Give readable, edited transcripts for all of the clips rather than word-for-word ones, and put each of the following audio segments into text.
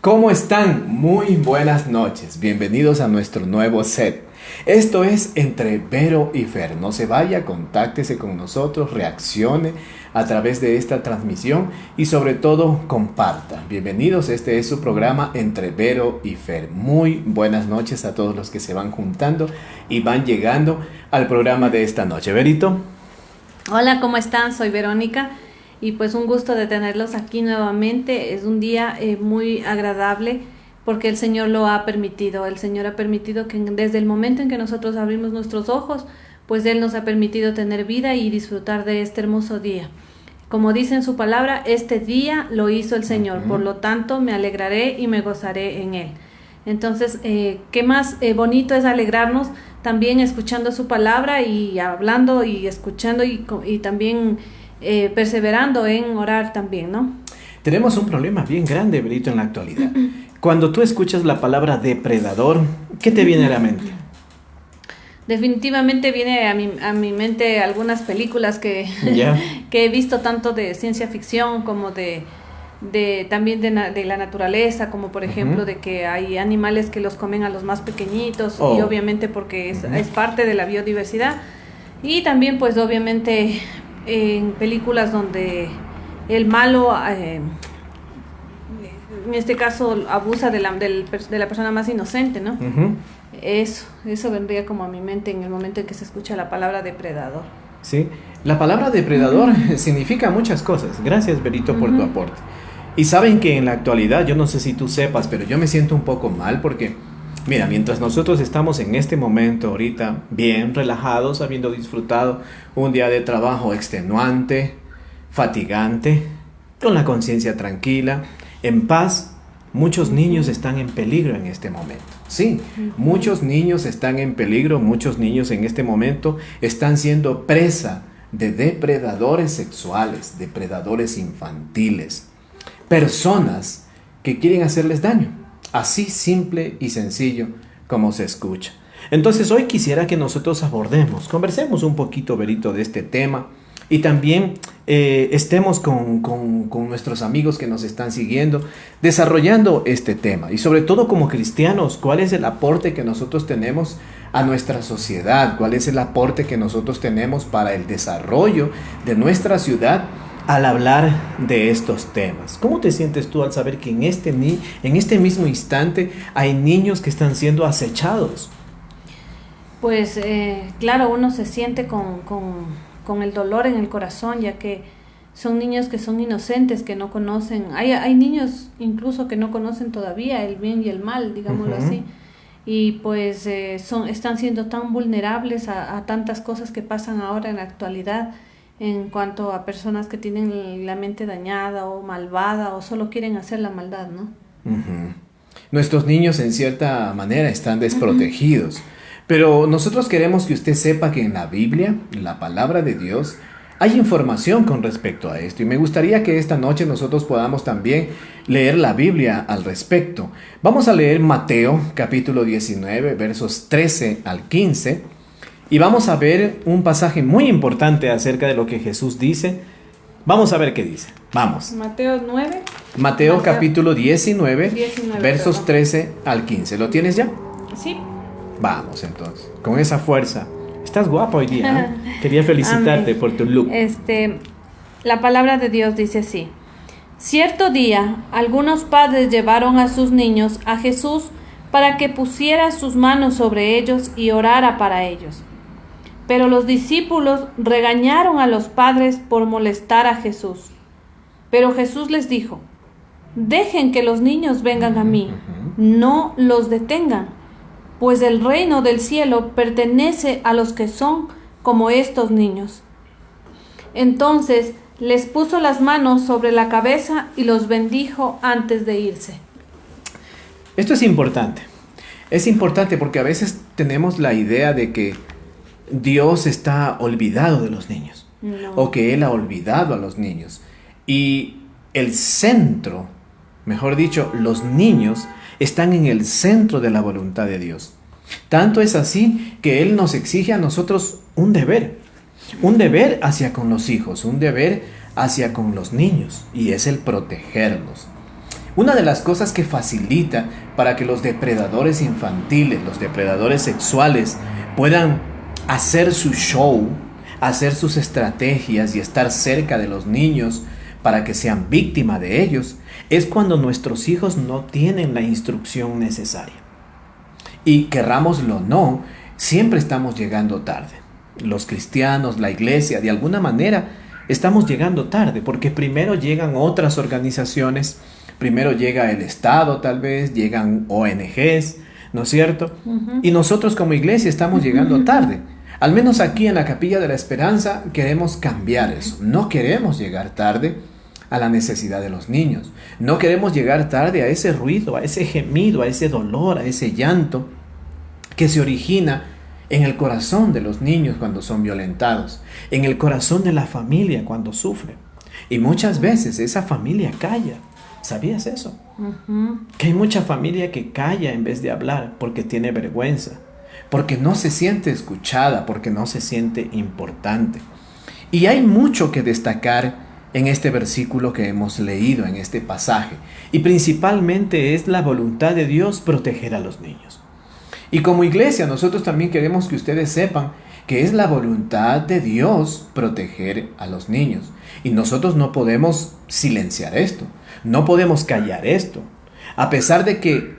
¿Cómo están? Muy buenas noches. Bienvenidos a nuestro nuevo set. Esto es Entre Vero y Fer. No se vaya, contáctese con nosotros, reaccione a través de esta transmisión y sobre todo comparta. Bienvenidos, este es su programa Entre Vero y Fer. Muy buenas noches a todos los que se van juntando y van llegando al programa de esta noche. Verito. Hola, ¿cómo están? Soy Verónica. Y pues un gusto de tenerlos aquí nuevamente. Es un día muy agradable porque el Señor lo ha permitido. El Señor ha permitido que desde el momento en que nosotros abrimos nuestros ojos, pues Él nos ha permitido tener vida y disfrutar de este hermoso día. Como dice en su palabra, este día lo hizo el Señor. Por lo tanto, me alegraré y me gozaré en Él. Entonces, qué más bonito es alegrarnos también escuchando su palabra y hablando y escuchando y también perseverando en orar también, ¿no? Tenemos un problema bien grande, Berito, en la actualidad. Cuando tú escuchas la palabra depredador, ¿qué te viene a la mente? Definitivamente viene a mi mente algunas películas que he visto, tanto de ciencia ficción como también de la naturaleza, como por ejemplo de que hay animales que los comen a los más pequeñitos, y obviamente porque es parte de la biodiversidad. Y también pues obviamente en películas donde el malo, en este caso, abusa de la persona más inocente, ¿no? Eso vendría como a mi mente en el momento en que se escucha la palabra depredador. Sí, la palabra depredador significa muchas cosas. Gracias, Berito, por tu aporte. Y saben que en la actualidad, yo no sé si tú sepas, pero yo me siento un poco mal porque, mira, mientras nosotros estamos en este momento ahorita bien relajados, habiendo disfrutado un día de trabajo extenuante, fatigante, con la conciencia tranquila, en paz, muchos niños están en peligro en este momento. Sí, muchos niños están en peligro, muchos niños en este momento están siendo presa de depredadores sexuales, depredadores infantiles, personas que quieren hacerles daño. Así simple y sencillo como se escucha. Entonces hoy quisiera que nosotros conversemos un poquito, Berito, de este tema y también estemos con nuestros amigos que nos están siguiendo desarrollando este tema. Y sobre todo como cristianos, ¿cuál es el aporte que nosotros tenemos a nuestra sociedad? ¿Cuál es el aporte que nosotros tenemos para el desarrollo de nuestra ciudad al hablar de estos temas? ¿Cómo te sientes tú al saber que en este mismo instante hay niños que están siendo acechados? Pues claro, uno se siente con el dolor en el corazón, ya que son niños que son inocentes, que no conocen. Hay niños incluso que no conocen todavía el bien y el mal, digámoslo así. Y pues están siendo tan vulnerables a tantas cosas que pasan ahora en la actualidad, en cuanto a personas que tienen la mente dañada o malvada o solo quieren hacer la maldad, ¿no? Nuestros niños en cierta manera están desprotegidos, pero nosotros queremos que usted sepa que en la Biblia, en la palabra de Dios, hay información con respecto a esto y me gustaría que esta noche nosotros podamos también leer la Biblia al respecto. Vamos a leer Mateo capítulo 19 versos 13 al 15. Y vamos a ver un pasaje muy importante acerca de lo que Jesús dice. Vamos a ver qué dice. Vamos. Mateo capítulo 19 versos 13 al 15. ¿Lo tienes ya? Sí. Vamos entonces, con esa fuerza. Estás guapa hoy día, ¿eh? Quería felicitarte por tu look. La palabra de Dios dice así: cierto día, algunos padres llevaron a sus niños a Jesús para que pusiera sus manos sobre ellos y orara para ellos. Pero los discípulos regañaron a los padres por molestar a Jesús. Pero Jesús les dijo: dejen que los niños vengan a mí, no los detengan, pues el reino del cielo pertenece a los que son como estos niños. Entonces les puso las manos sobre la cabeza y los bendijo antes de irse. Esto es importante. Es importante porque a veces tenemos la idea de que Dios está olvidado de los niños, o que Él ha olvidado a los niños. Y el centro, mejor dicho, los niños están en el centro de la voluntad de Dios. Tanto es así que Él nos exige a nosotros un deber hacia con los hijos, un deber hacia con los niños, y es el protegerlos. Una de las cosas que facilita para que los depredadores infantiles, los depredadores sexuales puedan hacer su show, hacer sus estrategias y estar cerca de los niños para que sean víctimas de ellos, es cuando nuestros hijos no tienen la instrucción necesaria. Y querrámoslo o no, siempre estamos llegando tarde. Los cristianos, la iglesia, de alguna manera estamos llegando tarde, porque primero llegan otras organizaciones, primero llega el Estado tal vez, llegan ONGs, ¿no es cierto? Y nosotros como iglesia estamos llegando tarde. Al menos aquí en la Capilla de la Esperanza queremos cambiar eso. No queremos llegar tarde a la necesidad de los niños. No queremos llegar tarde a ese ruido, a ese gemido, a ese dolor, a ese llanto que se origina en el corazón de los niños cuando son violentados, en el corazón de la familia cuando sufre. Y muchas veces esa familia calla. ¿Sabías eso? Que hay mucha familia que calla en vez de hablar porque tiene vergüenza, porque no se siente escuchada, porque no se siente importante. Y hay mucho que destacar en este versículo que hemos leído, en este pasaje. Y principalmente es la voluntad de Dios proteger a los niños. Y como iglesia nosotros también queremos que ustedes sepan que es la voluntad de Dios proteger a los niños. Y nosotros no podemos silenciar esto, no podemos callar esto. A pesar de que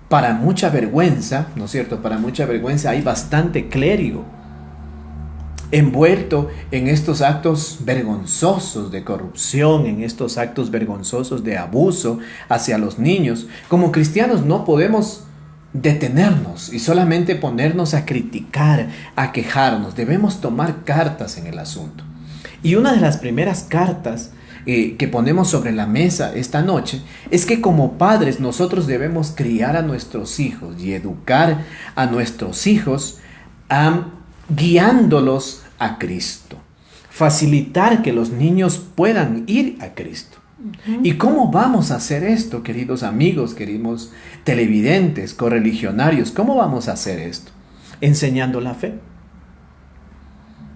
para mucha vergüenza, ¿no es cierto? Para mucha vergüenza hay bastante clérigo envuelto en estos actos vergonzosos de corrupción, en estos actos vergonzosos de abuso hacia los niños. Como cristianos no podemos detenernos y solamente ponernos a criticar, a quejarnos. Debemos tomar cartas en el asunto. Y una de las primeras cartas que ponemos sobre la mesa esta noche es que como padres nosotros debemos criar a nuestros hijos y educar a nuestros hijos guiándolos a Cristo, facilitar que los niños puedan ir a Cristo. ¿Y cómo vamos a hacer esto, queridos amigos, queridos televidentes, correligionarios? ¿Cómo vamos a hacer esto? Enseñando la fe.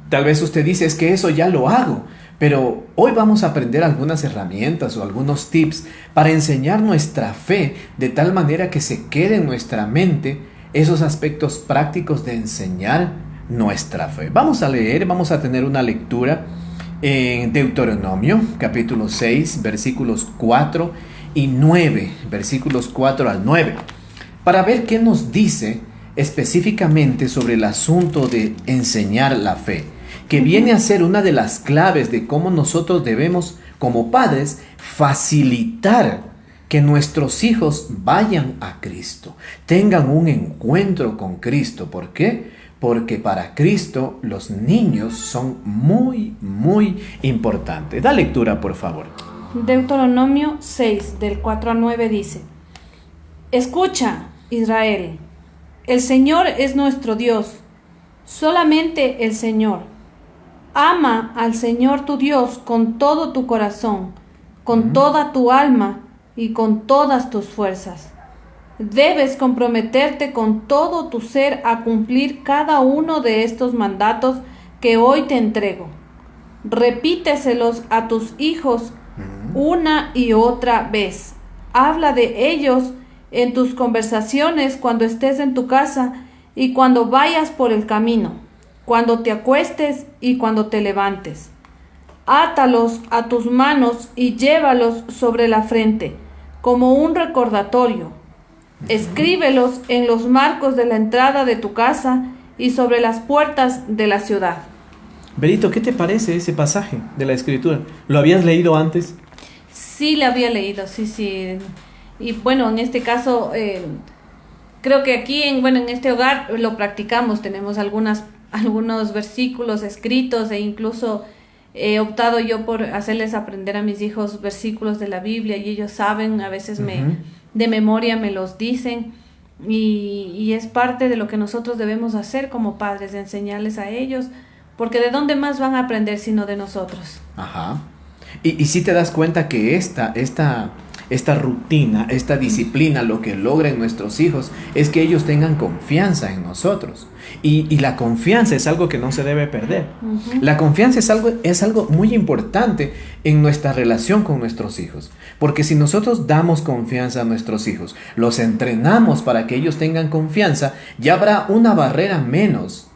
Tal vez usted dice, es que eso ya lo hago, pero hoy vamos a aprender algunas herramientas o algunos tips para enseñar nuestra fe de tal manera que se quede en nuestra mente esos aspectos prácticos de enseñar nuestra fe. Vamos a leer, vamos a tener una lectura en Deuteronomio, capítulo 6, versículos 4 y 9, versículos 4 al 9, para ver qué nos dice específicamente sobre el asunto de enseñar la fe, que viene a ser una de las claves de cómo nosotros debemos, como padres, facilitar que nuestros hijos vayan a Cristo, tengan un encuentro con Cristo. ¿Por qué? Porque para Cristo los niños son muy, muy importantes. Da lectura, por favor. Deuteronomio 6, del 4 al 9 dice: Escucha, Israel, el Señor es nuestro Dios, solamente el Señor. Ama al Señor tu Dios con todo tu corazón, con toda tu alma y con todas tus fuerzas. Debes comprometerte con todo tu ser a cumplir cada uno de estos mandatos que hoy te entrego. Repíteselos a tus hijos una y otra vez. Habla de ellos en tus conversaciones cuando estés en tu casa y cuando vayas por el camino, cuando te acuestes y cuando te levantes. Átalos a tus manos y llévalos sobre la frente, como un recordatorio. Escríbelos en los marcos de la entrada de tu casa y sobre las puertas de la ciudad. Berito, ¿qué te parece ese pasaje de la Escritura? ¿Lo habías leído antes? Sí, lo había leído, sí. Y bueno, en este caso, creo que aquí, en este hogar lo practicamos. Tenemos algunos versículos escritos e incluso he optado yo por hacerles aprender a mis hijos versículos de la Biblia y ellos saben, a veces de memoria me los dicen y es parte de lo que nosotros debemos hacer como padres, de enseñarles a ellos, porque ¿de dónde más van a aprender sino de nosotros? Ajá. Y si te das cuenta que esta esta rutina, esta disciplina, lo que logren nuestros hijos es que ellos tengan confianza en nosotros. Y la confianza es algo que no se debe perder. La confianza es algo muy importante en nuestra relación con nuestros hijos. Porque si nosotros damos confianza a nuestros hijos, los entrenamos para que ellos tengan confianza, ya habrá una barrera menos.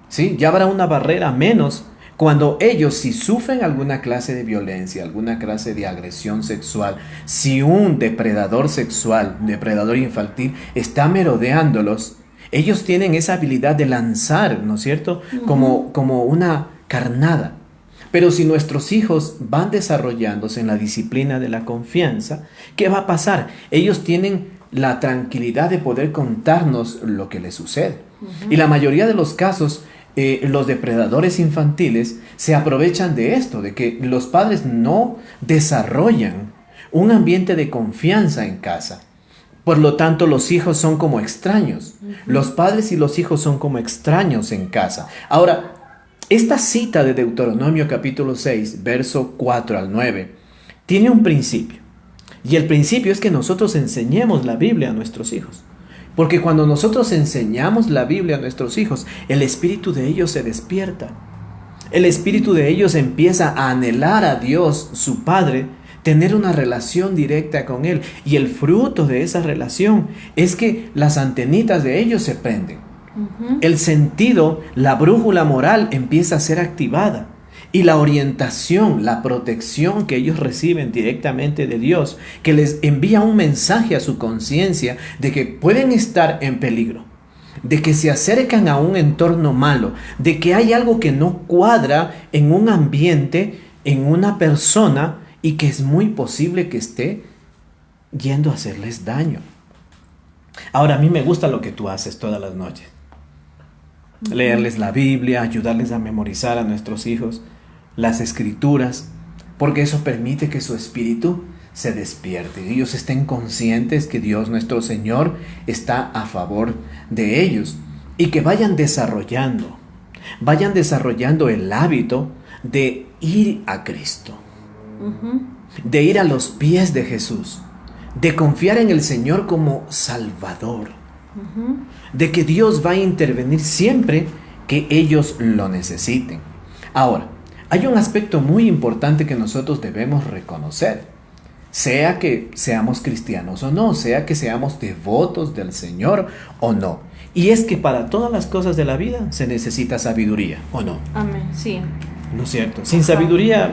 ¿Sí? Ya habrá una barrera menos cuando ellos, si sufren alguna clase de violencia, alguna clase de agresión sexual, si un depredador sexual, depredador infantil, está merodeándolos, ellos tienen esa habilidad de lanzar, ¿no es cierto? Como una carnada. Pero si nuestros hijos van desarrollándose en la disciplina de la confianza, ¿qué va a pasar? Ellos tienen la tranquilidad de poder contarnos lo que les sucede. Y la mayoría de los casos, los depredadores infantiles se aprovechan de esto, de que los padres no desarrollan un ambiente de confianza en casa. Por lo tanto, los hijos son como extraños. Los padres y los hijos son como extraños en casa. Ahora, esta cita de Deuteronomio capítulo 6, verso 4 al 9, tiene un principio. Y el principio es que nosotros enseñemos la Biblia a nuestros hijos. Porque cuando nosotros enseñamos la Biblia a nuestros hijos, el espíritu de ellos se despierta. El espíritu de ellos empieza a anhelar a Dios, su Padre, tener una relación directa con Él. Y el fruto de esa relación es que las antenitas de ellos se prenden. El sentido, la brújula moral empieza a ser activada. Y la orientación, la protección que ellos reciben directamente de Dios, que les envía un mensaje a su conciencia de que pueden estar en peligro, de que se acercan a un entorno malo, de que hay algo que no cuadra en un ambiente, en una persona, y que es muy posible que esté yendo a hacerles daño. Ahora, a mí me gusta lo que tú haces todas las noches. Leerles la Biblia, ayudarles a memorizar a nuestros hijos las escrituras, porque eso permite que su espíritu se despierte. Ellos estén conscientes que Dios nuestro Señor está a favor de ellos y que vayan desarrollando el hábito de ir a Cristo, de ir a los pies de Jesús, de confiar en el Señor como Salvador, de que Dios va a intervenir siempre que ellos lo necesiten. Ahora, hay un aspecto muy importante que nosotros debemos reconocer, sea que seamos cristianos o no, sea que seamos devotos del Señor o no, y es que para todas las cosas de la vida se necesita sabiduría, ¿o no? Amén, sí. ¿No es cierto? Sin sabiduría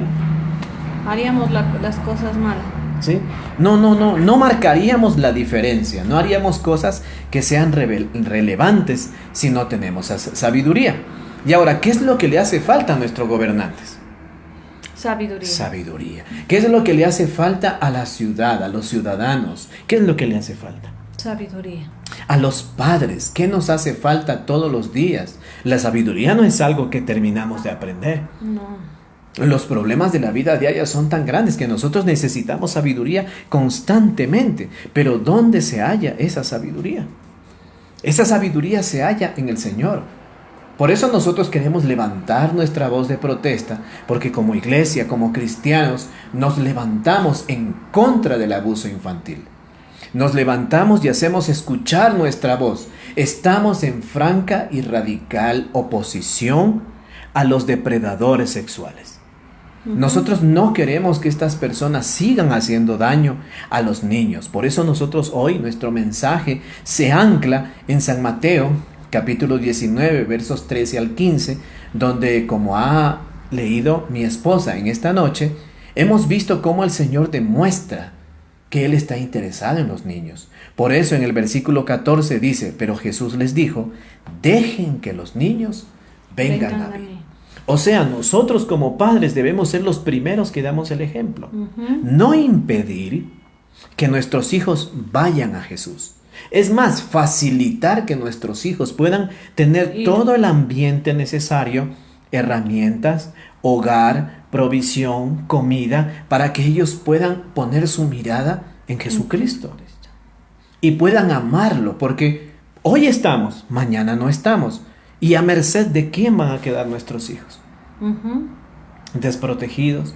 haríamos las cosas mal. ¿Sí? No marcaríamos la diferencia, no haríamos cosas que sean relevantes si no tenemos sabiduría. Y ahora, ¿qué es lo que le hace falta a nuestros gobernantes? Sabiduría. ¿Qué es lo que le hace falta a la ciudad, a los ciudadanos? ¿Qué es lo que le hace falta? Sabiduría. A los padres, ¿qué nos hace falta todos los días? La sabiduría no es algo que terminamos de aprender. No. Los problemas de la vida diaria son tan grandes que nosotros necesitamos sabiduría constantemente. Pero ¿dónde se halla esa sabiduría? Esa sabiduría se halla en el Señor. Por eso nosotros queremos levantar nuestra voz de protesta, porque como iglesia, como cristianos, nos levantamos en contra del abuso infantil. Nos levantamos y hacemos escuchar nuestra voz. Estamos en franca y radical oposición a los depredadores sexuales. Nosotros no queremos que estas personas sigan haciendo daño a los niños. Por eso nosotros hoy, nuestro mensaje se ancla en San Mateo, capítulo 19, versos 13 al 15, donde, como ha leído mi esposa en esta noche, hemos visto cómo el Señor demuestra que Él está interesado en los niños. Por eso en el versículo 14 dice, pero Jesús les dijo, dejen que los niños vengan a mí. O sea, nosotros como padres debemos ser los primeros que damos el ejemplo. No impedir que nuestros hijos vayan a Jesús. Es más, facilitar que nuestros hijos puedan tener todo el ambiente necesario, herramientas, hogar, provisión, comida, para que ellos puedan poner su mirada en Jesucristo y puedan amarlo, porque hoy estamos, mañana no estamos. ¿Y a merced de quién van a quedar nuestros hijos? Desprotegidos,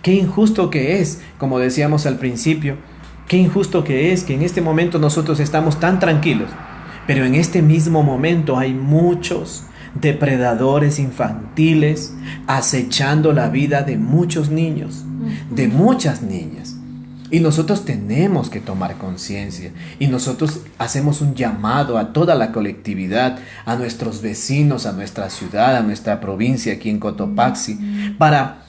Qué injusto que es, como decíamos al principio, qué injusto que es que en este momento nosotros estamos tan tranquilos, pero en este mismo momento hay muchos depredadores infantiles acechando la vida de muchos niños, de muchas niñas. Y nosotros tenemos que tomar conciencia, y nosotros hacemos un llamado a toda la colectividad, a nuestros vecinos, a nuestra ciudad, a nuestra provincia aquí en Cotopaxi, para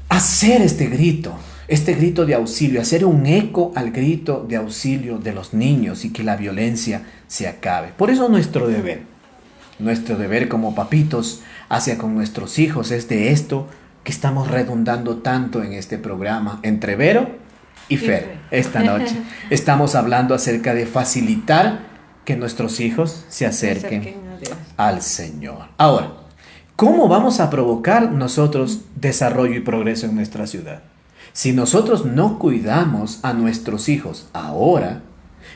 hacer este grito de auxilio, hacer un eco al grito de auxilio de los niños y que la violencia se acabe. Por eso nuestro deber como papitos hacia con nuestros hijos es de esto que estamos redundando tanto en este programa entre Vero y Fer. Esta noche estamos hablando acerca de facilitar que nuestros hijos se acerquen al Señor. Ahora, ¿cómo vamos a provocar nosotros desarrollo y progreso en nuestra ciudad? Si nosotros no cuidamos a nuestros hijos ahora,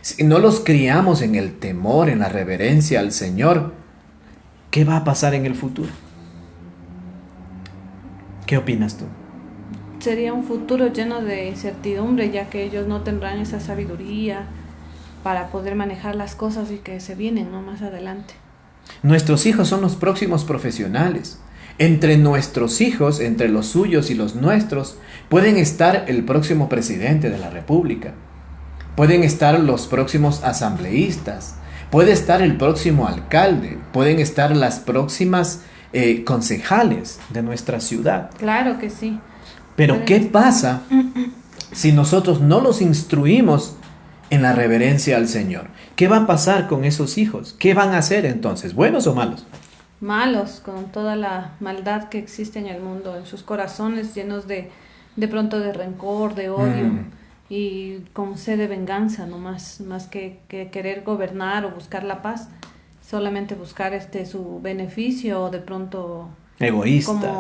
si no los criamos en el temor, en la reverencia al Señor, ¿qué va a pasar en el futuro? ¿Qué opinas tú? Sería un futuro lleno de incertidumbre, ya que ellos no tendrán esa sabiduría para poder manejar las cosas y que se vienen, ¿no?, más adelante. Nuestros hijos son los próximos profesionales. Entre nuestros hijos, entre los suyos y los nuestros, pueden estar el próximo presidente de la República, pueden estar los próximos asambleístas, puede estar el próximo alcalde, pueden estar las próximas concejales de nuestra ciudad. Claro que sí. Pero ¿qué pasa si nosotros no los instruimos en la reverencia al Señor? ¿Qué va a pasar con esos hijos? ¿Qué van a hacer entonces? ¿Buenos o malos? Malos, con toda la maldad que existe en el mundo, en sus corazones llenos de pronto de rencor, de odio y con sed de venganza, no más que querer gobernar o buscar la paz, solamente buscar su beneficio o de pronto egoístas,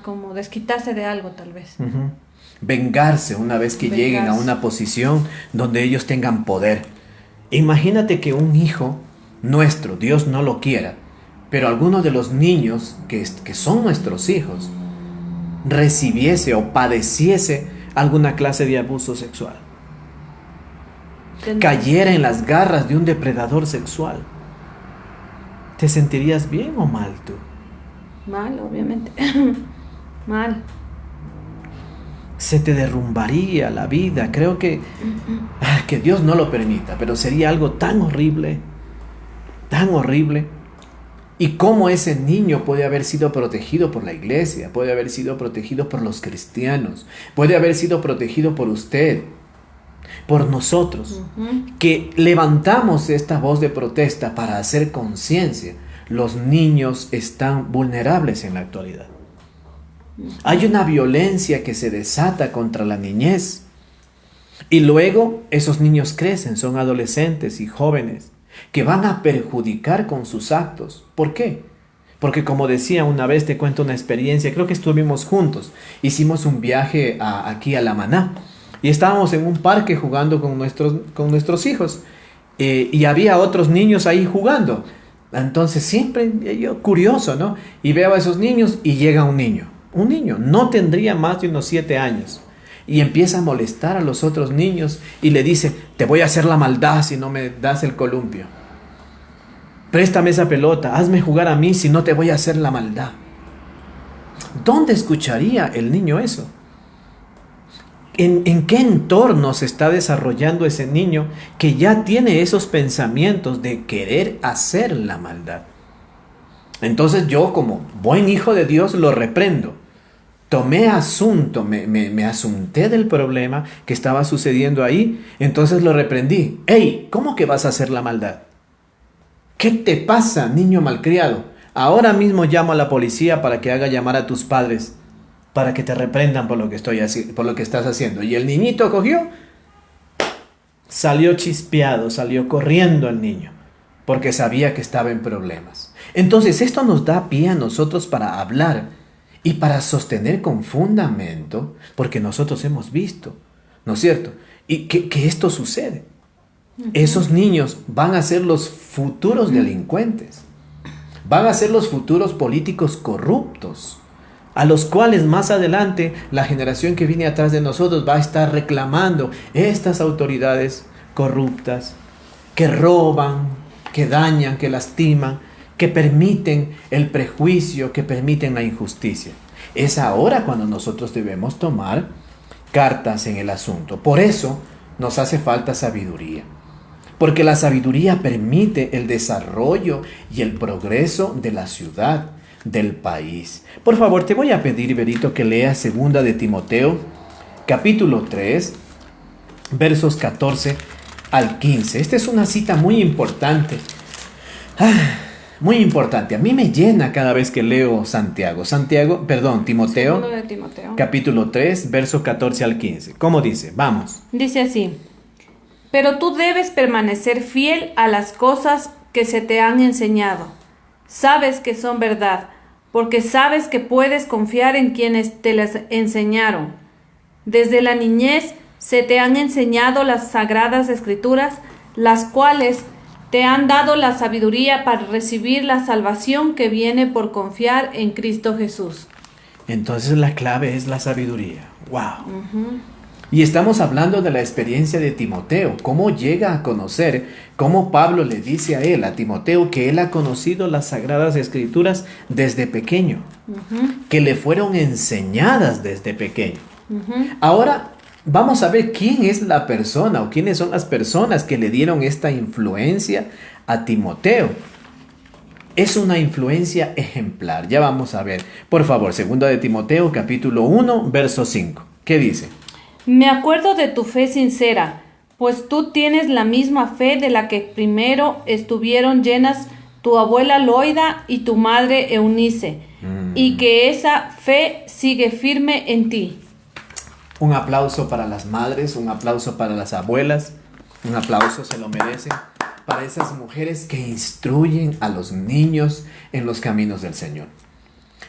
como desquitarse de algo tal vez. Vengarse una vez que lleguen a una posición donde ellos tengan poder. Imagínate que un hijo nuestro, Dios no lo quiera, pero alguno de los niños que son nuestros hijos recibiese o padeciese alguna clase de abuso sexual, cayera en las garras de un depredador sexual, ¿te sentirías bien o mal tú? Mal, obviamente. Mal. Se te derrumbaría la vida. Creo que Dios no lo permita, pero sería algo tan horrible, tan horrible. Y cómo ese niño puede haber sido protegido por la iglesia, puede haber sido protegido por los cristianos, puede haber sido protegido por usted, por nosotros, que levantamos esta voz de protesta para hacer conciencia. Los niños están vulnerables en la actualidad. Hay una violencia que se desata contra la niñez. Y luego esos niños crecen, son adolescentes y jóvenes que van a perjudicar con sus actos. ¿Por qué? Porque como decía una vez, te cuento una experiencia, creo que estuvimos juntos, hicimos un viaje aquí a La Maná y estábamos en un parque jugando con nuestros hijos y había otros niños ahí jugando. Entonces siempre yo curioso, ¿no? Y veo a esos niños y llega un niño, no tendría más de unos 7 años y empieza a molestar a los otros niños y le dice, te voy a hacer la maldad si no me das el columpio. Préstame esa pelota, hazme jugar a mí si no te voy a hacer la maldad. ¿Dónde escucharía el niño eso? ¿En qué entorno se está desarrollando ese niño que ya tiene esos pensamientos de querer hacer la maldad? Entonces yo, como buen hijo de Dios, lo reprendo. Tomé asunto, me asunté del problema que estaba sucediendo ahí, entonces lo reprendí. ¡Ey! ¿Cómo que vas a hacer la maldad? ¿Qué te pasa, niño malcriado? Ahora mismo llamo a la policía para que haga llamar a tus padres, para que te reprendan por lo que estás haciendo. Y el niñito cogió, salió chispeado, salió corriendo el niño, porque sabía que estaba en problemas. Entonces esto nos da pie a nosotros para hablar y para sostener con fundamento, porque nosotros hemos visto, ¿no es cierto? Y que esto sucede. Esos niños van a ser los futuros delincuentes, van a ser los futuros políticos corruptos, a los cuales más adelante la generación que viene atrás de nosotros va a estar reclamando estas autoridades corruptas que roban, que dañan, que lastiman, que permiten el prejuicio, que permiten la injusticia. Es ahora cuando nosotros debemos tomar cartas en el asunto. Por eso nos hace falta sabiduría. Porque la sabiduría permite el desarrollo y el progreso de la ciudad, del país. Por favor, te voy a pedir, Berito, que leas 2 de Timoteo, capítulo 3, versos 14 al 15. Esta es una cita muy importante. Muy importante. A mí me llena cada vez que leo Timoteo, de Timoteo, capítulo 3, verso 14 al 15. ¿Cómo dice? Vamos. Dice así: pero tú debes permanecer fiel a las cosas que se te han enseñado. Sabes que son verdad, porque sabes que puedes confiar en quienes te las enseñaron. Desde la niñez se te han enseñado las sagradas escrituras, las cuales te han dado la sabiduría para recibir la salvación que viene por confiar en Cristo Jesús. Entonces la clave es la sabiduría. ¡Wow! Y estamos hablando de la experiencia de Timoteo, cómo llega a conocer, cómo Pablo le dice a Timoteo, que él ha conocido las Sagradas Escrituras desde pequeño, que le fueron enseñadas desde pequeño. Ahora vamos a ver quién es la persona o quiénes son las personas que le dieron esta influencia a Timoteo. Es una influencia ejemplar. Ya vamos a ver. Por favor, 2 de Timoteo, capítulo 1, verso 5. ¿Qué dice? Me acuerdo de tu fe sincera, pues tú tienes la misma fe de la que primero estuvieron llenas tu abuela Loida y tu madre Eunice, y que esa fe sigue firme en ti. Un aplauso para las madres, un aplauso para las abuelas, un aplauso se lo merecen para esas mujeres que instruyen a los niños en los caminos del Señor,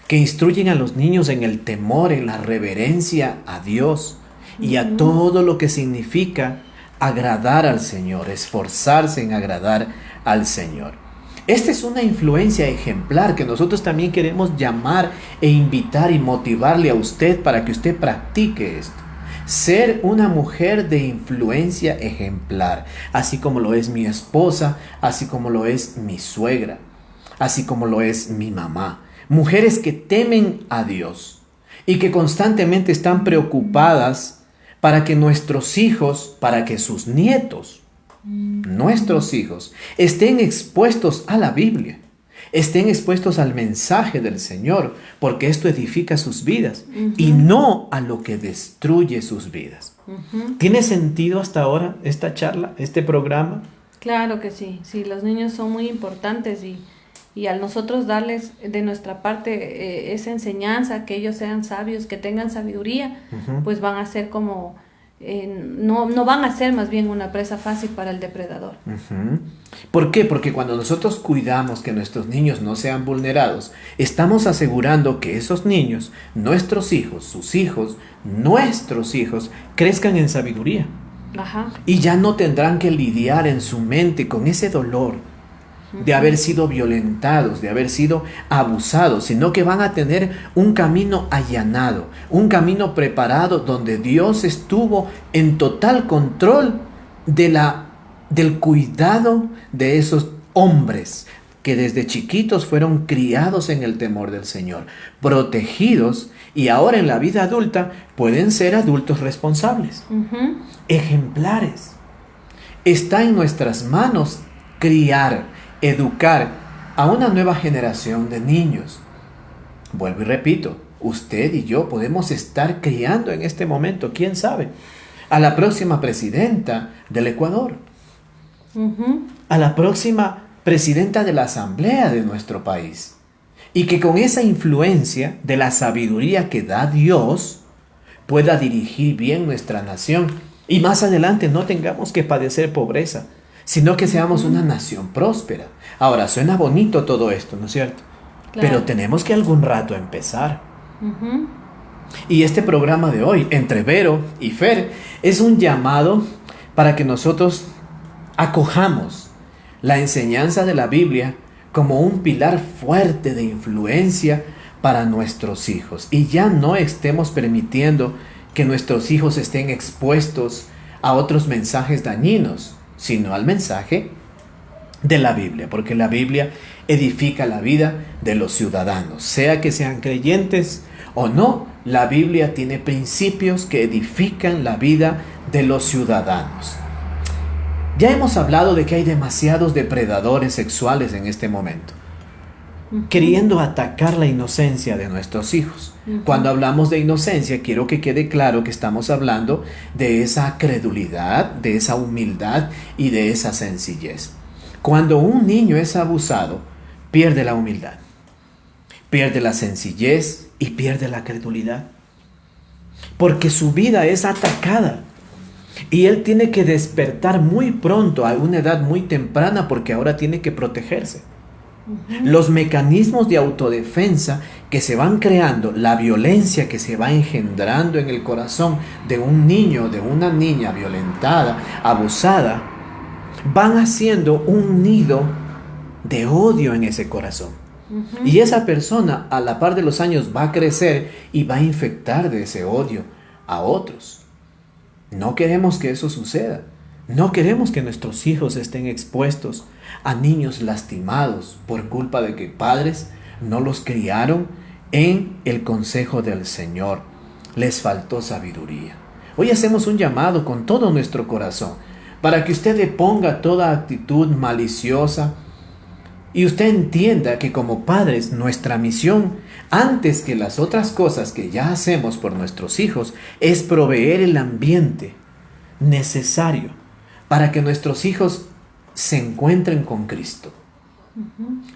que instruyen a los niños en el temor, en la reverencia a Dios y a todo lo que significa agradar al Señor, esforzarse en agradar al Señor. Esta es una influencia ejemplar que nosotros también queremos llamar e invitar y motivarle a usted para que usted practique esto. Ser una mujer de influencia ejemplar, así como lo es mi esposa, así como lo es mi suegra, así como lo es mi mamá. Mujeres que temen a Dios y que constantemente están preocupadas para que nuestros hijos, para que sus nietos, nuestros hijos, estén expuestos a la Biblia, estén expuestos al mensaje del Señor, porque esto edifica sus vidas y no a lo que destruye sus vidas. ¿Tiene sentido hasta ahora esta charla, este programa? Claro que sí, sí, los niños son muy importantes y al nosotros darles de nuestra parte esa enseñanza, que ellos sean sabios, que tengan sabiduría, pues van a ser como, no van a ser más bien una presa fácil para el depredador. ¿Por qué? Porque cuando nosotros cuidamos que nuestros niños no sean vulnerados, estamos asegurando que esos niños, nuestros hijos, sus hijos, nuestros hijos, crezcan en sabiduría. Y ya no tendrán que lidiar en su mente con ese dolor de haber sido violentados, de haber sido abusados, sino que van a tener un camino allanado, un camino preparado donde Dios estuvo en total control del cuidado de esos hombres que desde chiquitos fueron criados en el temor del Señor, protegidos, y ahora en la vida adulta pueden ser adultos responsables, ejemplares. Está en nuestras manos criar, educar a una nueva generación de niños. Vuelvo y repito, usted y yo podemos estar criando en este momento, quién sabe, a la próxima presidenta del Ecuador, a la próxima presidenta de la Asamblea de nuestro país, y que con esa influencia de la sabiduría que da Dios pueda dirigir bien nuestra nación y más adelante no tengamos que padecer pobreza, sino que seamos una nación próspera. Ahora, suena bonito todo esto, ¿no es cierto? Claro. Pero tenemos que algún rato empezar. Y este programa de hoy, entre Vero y Fer, es un llamado para que nosotros acojamos la enseñanza de la Biblia como un pilar fuerte de influencia para nuestros hijos y ya no estemos permitiendo que nuestros hijos estén expuestos a otros mensajes dañinos, sino al mensaje de la Biblia, porque la Biblia edifica la vida de los ciudadanos, sea que sean creyentes o no. La Biblia tiene principios que edifican la vida de los ciudadanos. Ya hemos hablado de que hay demasiados depredadores sexuales en este momento, queriendo atacar la inocencia de nuestros hijos. Cuando hablamos de inocencia, quiero que quede claro que estamos hablando de esa credulidad, de esa humildad y de esa sencillez. Cuando un niño es abusado, pierde la humildad, pierde la sencillez y pierde la credulidad, porque su vida es atacada. Y él tiene que despertar muy pronto, a una edad muy temprana, porque ahora tiene que protegerse. Los mecanismos de autodefensa que se van creando, la violencia que se va engendrando en el corazón de un niño, de una niña violentada, abusada, van haciendo un nido de odio en ese corazón. Y esa persona, a la par de los años, va a crecer y va a infectar de ese odio a otros. No queremos que eso suceda. No queremos que nuestros hijos estén expuestos a niños lastimados por culpa de que padres no los criaron en el consejo del Señor. Les faltó sabiduría. Hoy hacemos un llamado con todo nuestro corazón para que usted deponga toda actitud maliciosa y usted entienda que como padres nuestra misión, antes que las otras cosas que ya hacemos por nuestros hijos, es proveer el ambiente necesario para que nuestros hijos se encuentren con Cristo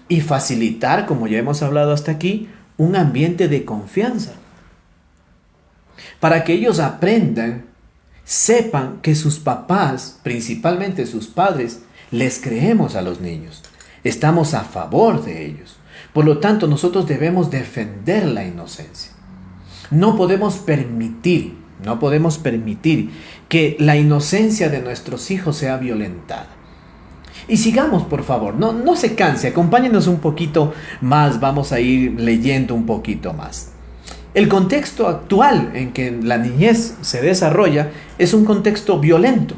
y facilitar, como ya hemos hablado hasta aquí, un ambiente de confianza para que ellos aprendan, sepan que sus papás, principalmente sus padres, les creemos a los niños, estamos a favor de ellos. Por lo tanto, nosotros debemos defender la inocencia. No podemos permitir que la inocencia de nuestros hijos sea violentada. Y sigamos, por favor, no se canse, acompáñenos un poquito más, vamos a ir leyendo un poquito más. El contexto actual en que la niñez se desarrolla es un contexto violento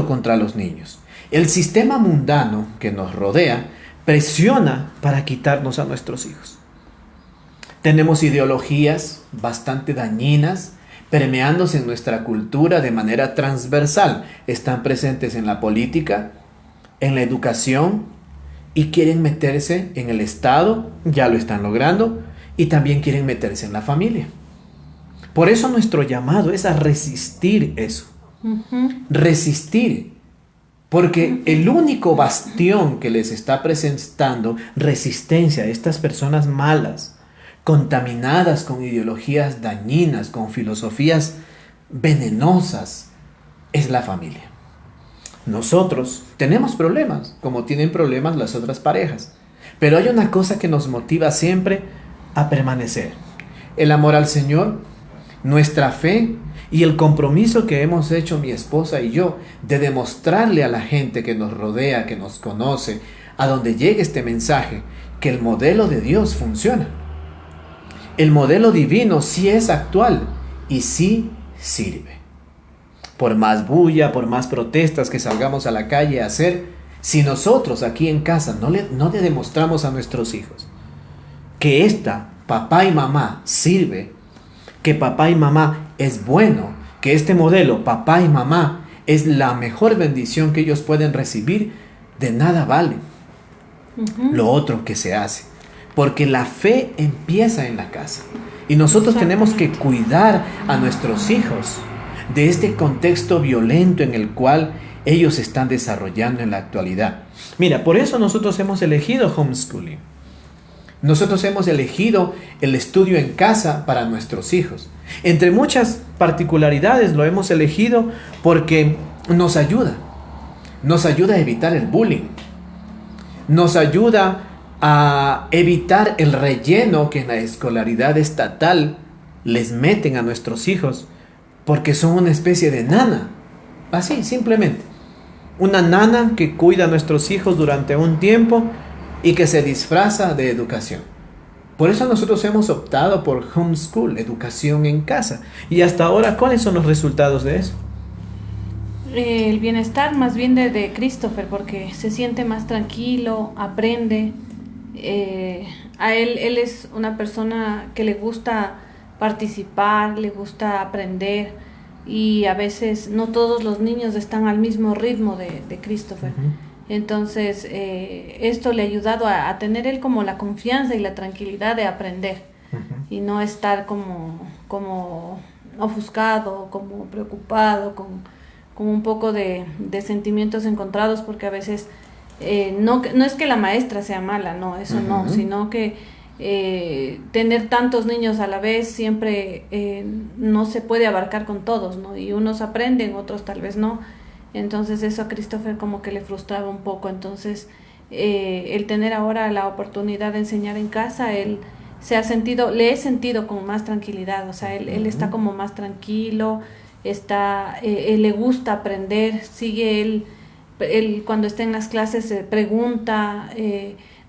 contra los niños. El sistema mundano que nos rodea presiona para quitarnos a nuestros hijos. Tenemos ideologías bastante dañinas permeándose en nuestra cultura de manera transversal. Están presentes en la política, en la educación y quieren meterse en el Estado, ya lo están logrando, y también quieren meterse en la familia. Por eso nuestro llamado es a resistir eso. Resistir. Porque el único bastión que les está presentando resistencia a estas personas malas, contaminadas con ideologías dañinas, con filosofías venenosas, es la familia. Nosotros tenemos problemas, como tienen problemas las otras parejas. Pero hay una cosa que nos motiva siempre a permanecer: el amor al Señor, nuestra fe y el compromiso que hemos hecho mi esposa y yo de demostrarle a la gente que nos rodea, que nos conoce, a donde llegue este mensaje, que el modelo de Dios funciona. El modelo divino sí es actual y sí sirve. Por más bulla, por más protestas que salgamos a la calle a hacer, si nosotros aquí en casa no le demostramos a nuestros hijos que papá y mamá sirve, que papá y mamá es bueno, que este modelo, papá y mamá, es la mejor bendición que ellos pueden recibir, de nada vale lo otro que se hace. Porque la fe empieza en la casa. Y nosotros tenemos que cuidar a nuestros hijos de este contexto violento en el cual ellos están desarrollando en la actualidad. Mira, por eso nosotros hemos elegido homeschooling. Nosotros hemos elegido el estudio en casa para nuestros hijos. Entre muchas particularidades lo hemos elegido porque nos ayuda. Nos ayuda a evitar el bullying. Nos ayuda a evitar el relleno que en la escolaridad estatal les meten a nuestros hijos porque son una especie de nana. Así, simplemente. Una nana que cuida a nuestros hijos durante un tiempo y que se disfraza de educación. Por eso nosotros hemos optado por homeschool, educación en casa. Y hasta ahora, ¿cuáles son los resultados de eso? El bienestar más bien de Christopher, porque se siente más tranquilo, aprende. Él es una persona que le gusta participar, le gusta aprender, y a veces no todos los niños están al mismo ritmo de Christopher. Entonces esto le ha ayudado a tener él como la confianza y la tranquilidad de aprender, y no estar como ofuscado, como preocupado, con un poco de sentimientos encontrados, porque a veces no es que la maestra sea mala, no, eso no, sino que tener tantos niños a la vez siempre no se puede abarcar con todos, ¿no? Y unos aprenden, otros tal vez no. Entonces eso a Christopher como que le frustraba un poco. Entonces el tener ahora la oportunidad de enseñar en casa, él le he sentido con más tranquilidad. O sea, él está como más tranquilo, él le gusta aprender, sigue él cuando está en las clases pregunta,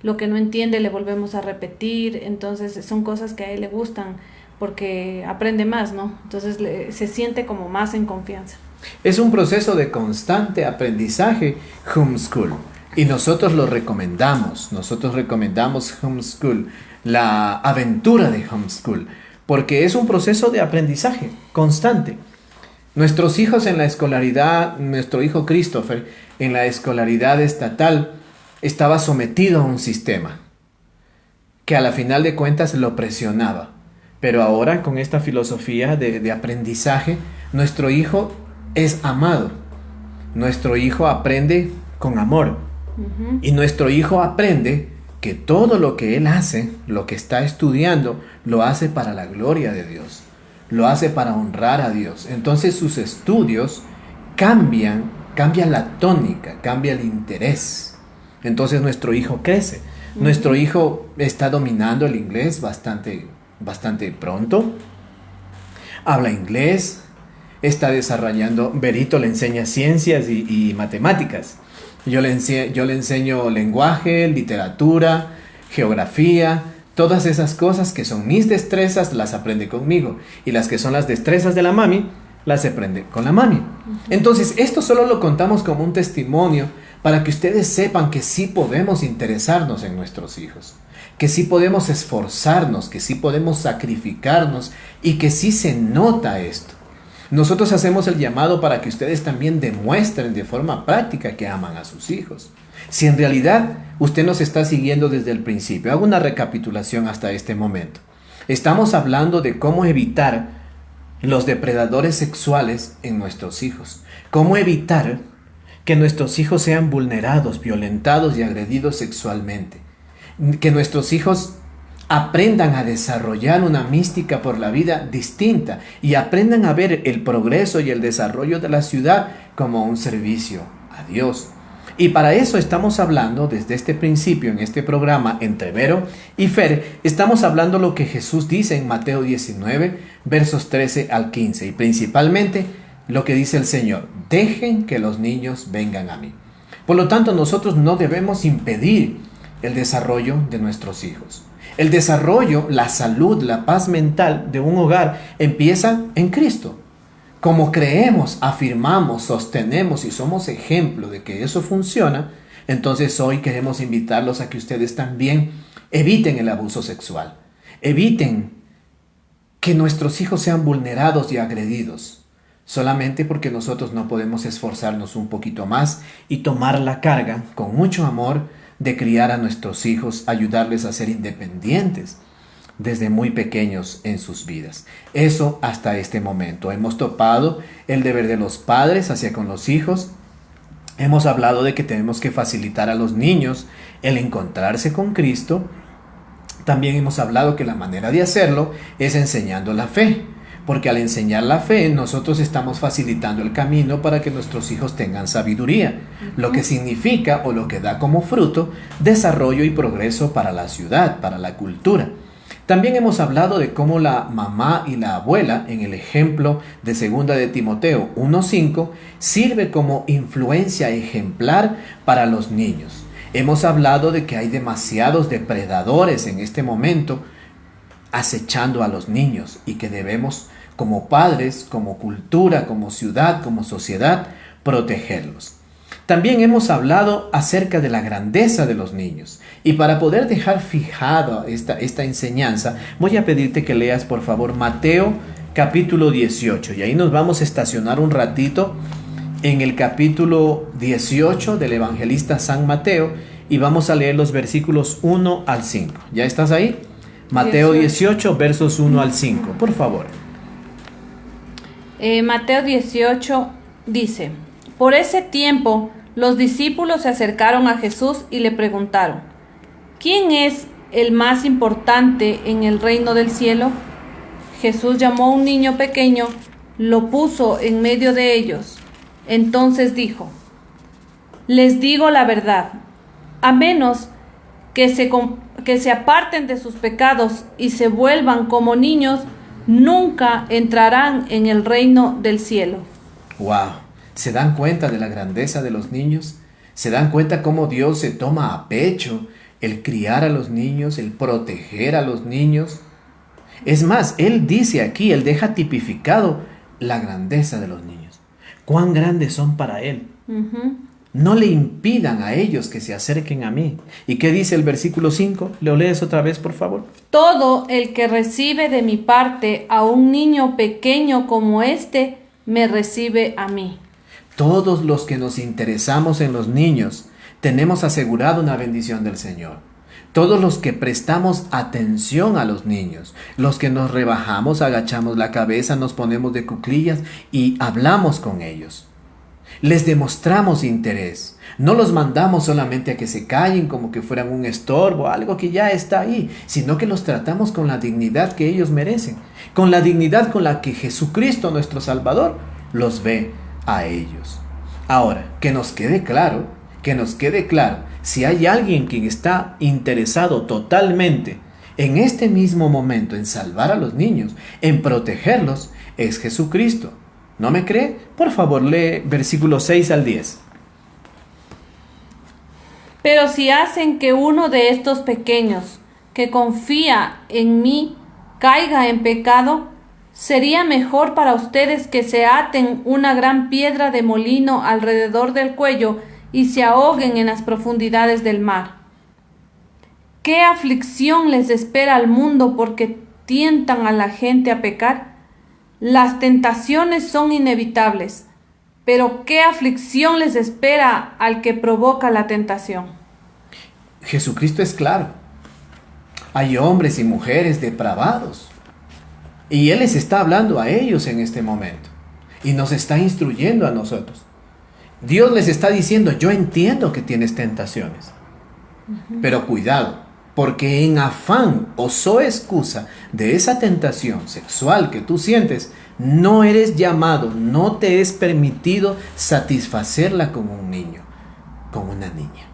lo que no entiende le volvemos a repetir. Entonces son cosas que a él le gustan porque aprende más, ¿no? Entonces se siente como más en confianza. Es un proceso de constante aprendizaje homeschool, y nosotros recomendamos homeschool, la aventura de homeschool, porque es un proceso de aprendizaje constante. Nuestros hijos en la escolaridad, nuestro hijo Christopher en la escolaridad estatal estaba sometido a un sistema que a la final de cuentas lo presionaba, pero ahora con esta filosofía de aprendizaje, nuestro hijo es amado, nuestro hijo aprende con amor, y nuestro hijo aprende que todo lo que él hace, lo que está estudiando, lo hace para la gloria de Dios, lo hace para honrar a Dios. Entonces sus estudios cambia la tónica, cambia el interés. Entonces nuestro hijo crece. Nuestro hijo está dominando el inglés bastante pronto, habla inglés, está desarrollando. Berito le enseña ciencias y matemáticas. Yo le enseño lenguaje, literatura, geografía. Todas esas cosas que son mis destrezas las aprende conmigo, y las que son las destrezas de la mami las aprende con la mami. Entonces esto solo lo contamos como un testimonio para que ustedes sepan que sí podemos interesarnos en nuestros hijos, que sí podemos esforzarnos, que sí podemos sacrificarnos, y que sí se nota esto. Nosotros hacemos el llamado para que ustedes también demuestren de forma práctica que aman a sus hijos. Si en realidad usted nos está siguiendo desde el principio, hago una recapitulación hasta este momento. Estamos hablando de cómo evitar los depredadores sexuales en nuestros hijos. Cómo evitar que nuestros hijos sean vulnerados, violentados y agredidos sexualmente. Que nuestros hijos aprendan a desarrollar una mística por la vida distinta, y aprendan a ver el progreso y el desarrollo de la ciudad como un servicio a Dios. Y para eso estamos hablando desde este principio en este programa entre Vero y Fer. Estamos hablando lo que Jesús dice en Mateo 19, versos 13 al 15. Y principalmente lo que dice el Señor: dejen que los niños vengan a mí. Por lo tanto, nosotros no debemos impedir el desarrollo de nuestros hijos. El desarrollo, la salud, la paz mental de un hogar empieza en Cristo. Como creemos, afirmamos, sostenemos y somos ejemplo de que eso funciona, entonces hoy queremos invitarlos a que ustedes también eviten el abuso sexual. Eviten que nuestros hijos sean vulnerados y agredidos, solamente porque nosotros no podemos esforzarnos un poquito más y tomar la carga con mucho amor de criar a nuestros hijos, ayudarles a ser independientes desde muy pequeños en sus vidas. Eso hasta este momento. Hemos topado el deber de los padres hacia con los hijos. Hemos hablado de que tenemos que facilitar a los niños el encontrarse con Cristo. También hemos hablado que la manera de hacerlo es enseñando la fe, porque al enseñar la fe nosotros estamos facilitando el camino para que nuestros hijos tengan sabiduría, lo que significa o lo que da como fruto desarrollo y progreso para la ciudad, para la cultura. También hemos hablado de cómo la mamá y la abuela, en el ejemplo de 2 de Timoteo 1:5, sirve como influencia ejemplar para los niños. Hemos hablado de que hay demasiados depredadores en este momento acechando a los niños y que debemos, como padres, como cultura, como ciudad, como sociedad, protegerlos. También hemos hablado acerca de la grandeza de los niños. Y para poder dejar fijada esta enseñanza, voy a pedirte que leas por favor Mateo capítulo 18. Y ahí nos vamos a estacionar un ratito en el capítulo 18 del evangelista San Mateo y vamos a leer los versículos 1 al 5. ¿Ya estás ahí? Mateo 18, versos 1 al 5, por favor. Mateo 18 dice: Por ese tiempo los discípulos se acercaron a Jesús y le preguntaron: ¿Quién es el más importante en el reino del cielo? Jesús llamó a un niño pequeño, lo puso en medio de ellos. Entonces dijo: Les digo la verdad, a menos que se aparten de sus pecados y se vuelvan como niños, nunca entrarán en el reino del cielo. ¡Wow! ¿Se dan cuenta de la grandeza de los niños? ¿Se dan cuenta cómo Dios se toma a pecho el criar a los niños, el proteger a los niños? Es más, Él dice aquí, Él deja tipificado la grandeza de los niños. ¿Cuán grandes son para Él? No le impidan a ellos que se acerquen a mí. ¿Y qué dice el versículo 5? ¿Lo lees otra vez, por favor? Todo el que recibe de mi parte a un niño pequeño como este, me recibe a mí. Todos los que nos interesamos en los niños, tenemos asegurado una bendición del Señor. Todos los que prestamos atención a los niños, los que nos rebajamos, agachamos la cabeza, nos ponemos de cuclillas y hablamos con ellos. Les demostramos interés. No los mandamos solamente a que se callen como que fueran un estorbo, algo que ya está ahí, sino que los tratamos con la dignidad que ellos merecen, con la dignidad con la que Jesucristo, nuestro Salvador, los ve a ellos. Ahora, que nos quede claro, si hay alguien quien está interesado totalmente en este mismo momento en salvar a los niños, en protegerlos, es Jesucristo. ¿No me cree? Por favor, lee versículos 6 al 10. Pero si hacen que uno de estos pequeños, que confía en mí, caiga en pecado, sería mejor para ustedes que se aten una gran piedra de molino alrededor del cuello y se ahoguen en las profundidades del mar. ¿Qué aflicción les espera al mundo porque tientan a la gente a pecar? Las tentaciones son inevitables, pero ¿qué aflicción les espera al que provoca la tentación? Jesucristo es claro. Hay hombres y mujeres depravados. Y Él les está hablando a ellos en este momento. Y nos está instruyendo a nosotros. Dios les está diciendo, yo entiendo que tienes tentaciones. Pero cuidado, porque en afán o excusa de esa tentación sexual que tú sientes, no eres llamado, no te es permitido satisfacerla como un niño, como una niña.